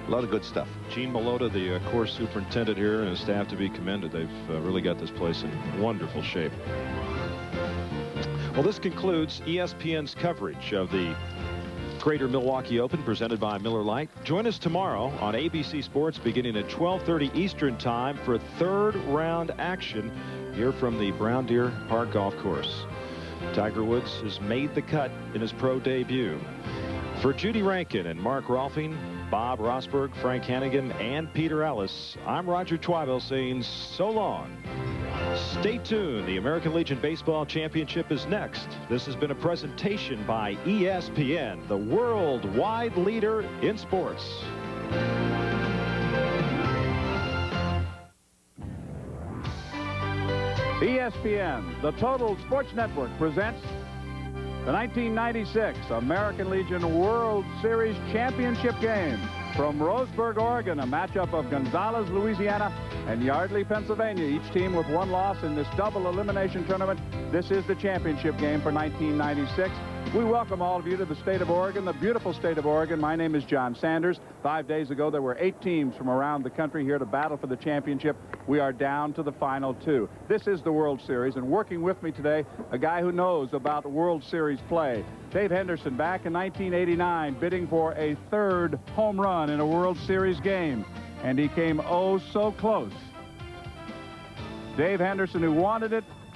Speaker 3: A lot of good stuff.
Speaker 5: Gene Malota, the course superintendent here, and his staff to be commended. They've really got this place in wonderful shape. Well, this concludes ESPN's coverage of the Greater Milwaukee Open, presented by Miller Lite. Join us tomorrow on ABC Sports beginning at 12:30 Eastern Time for 3rd round action here from the Brown Deer Park Golf Course. Tiger Woods has made the cut in his pro debut. For Judy Rankin and Mark Rolfing, Bob Rosberg, Frank Hannigan, and Peter Ellis, I'm Roger Twibell saying so long. Stay tuned. The American Legion Baseball Championship is next. This has been a presentation by ESPN, the worldwide leader in sports.
Speaker 15: ESPN, the Total Sports Network, presents the 1996 American Legion World Series Championship game. From Roseburg, Oregon, a matchup of Gonzales, Louisiana, and Yardley, Pennsylvania, each team with one loss in this double elimination tournament. This is the championship game for 1996. We welcome all of you to the state of Oregon, the beautiful state of Oregon. My name is John Sanders. 5 days ago, there were 8 teams from around the country here to battle for the championship. We are down to the final 2. This is the World Series, and working with me today, a guy who knows about World Series play. Dave Henderson, back in 1989, bidding for a 3rd home run in a World Series game, and he came oh so close. Dave Henderson, who wanted it,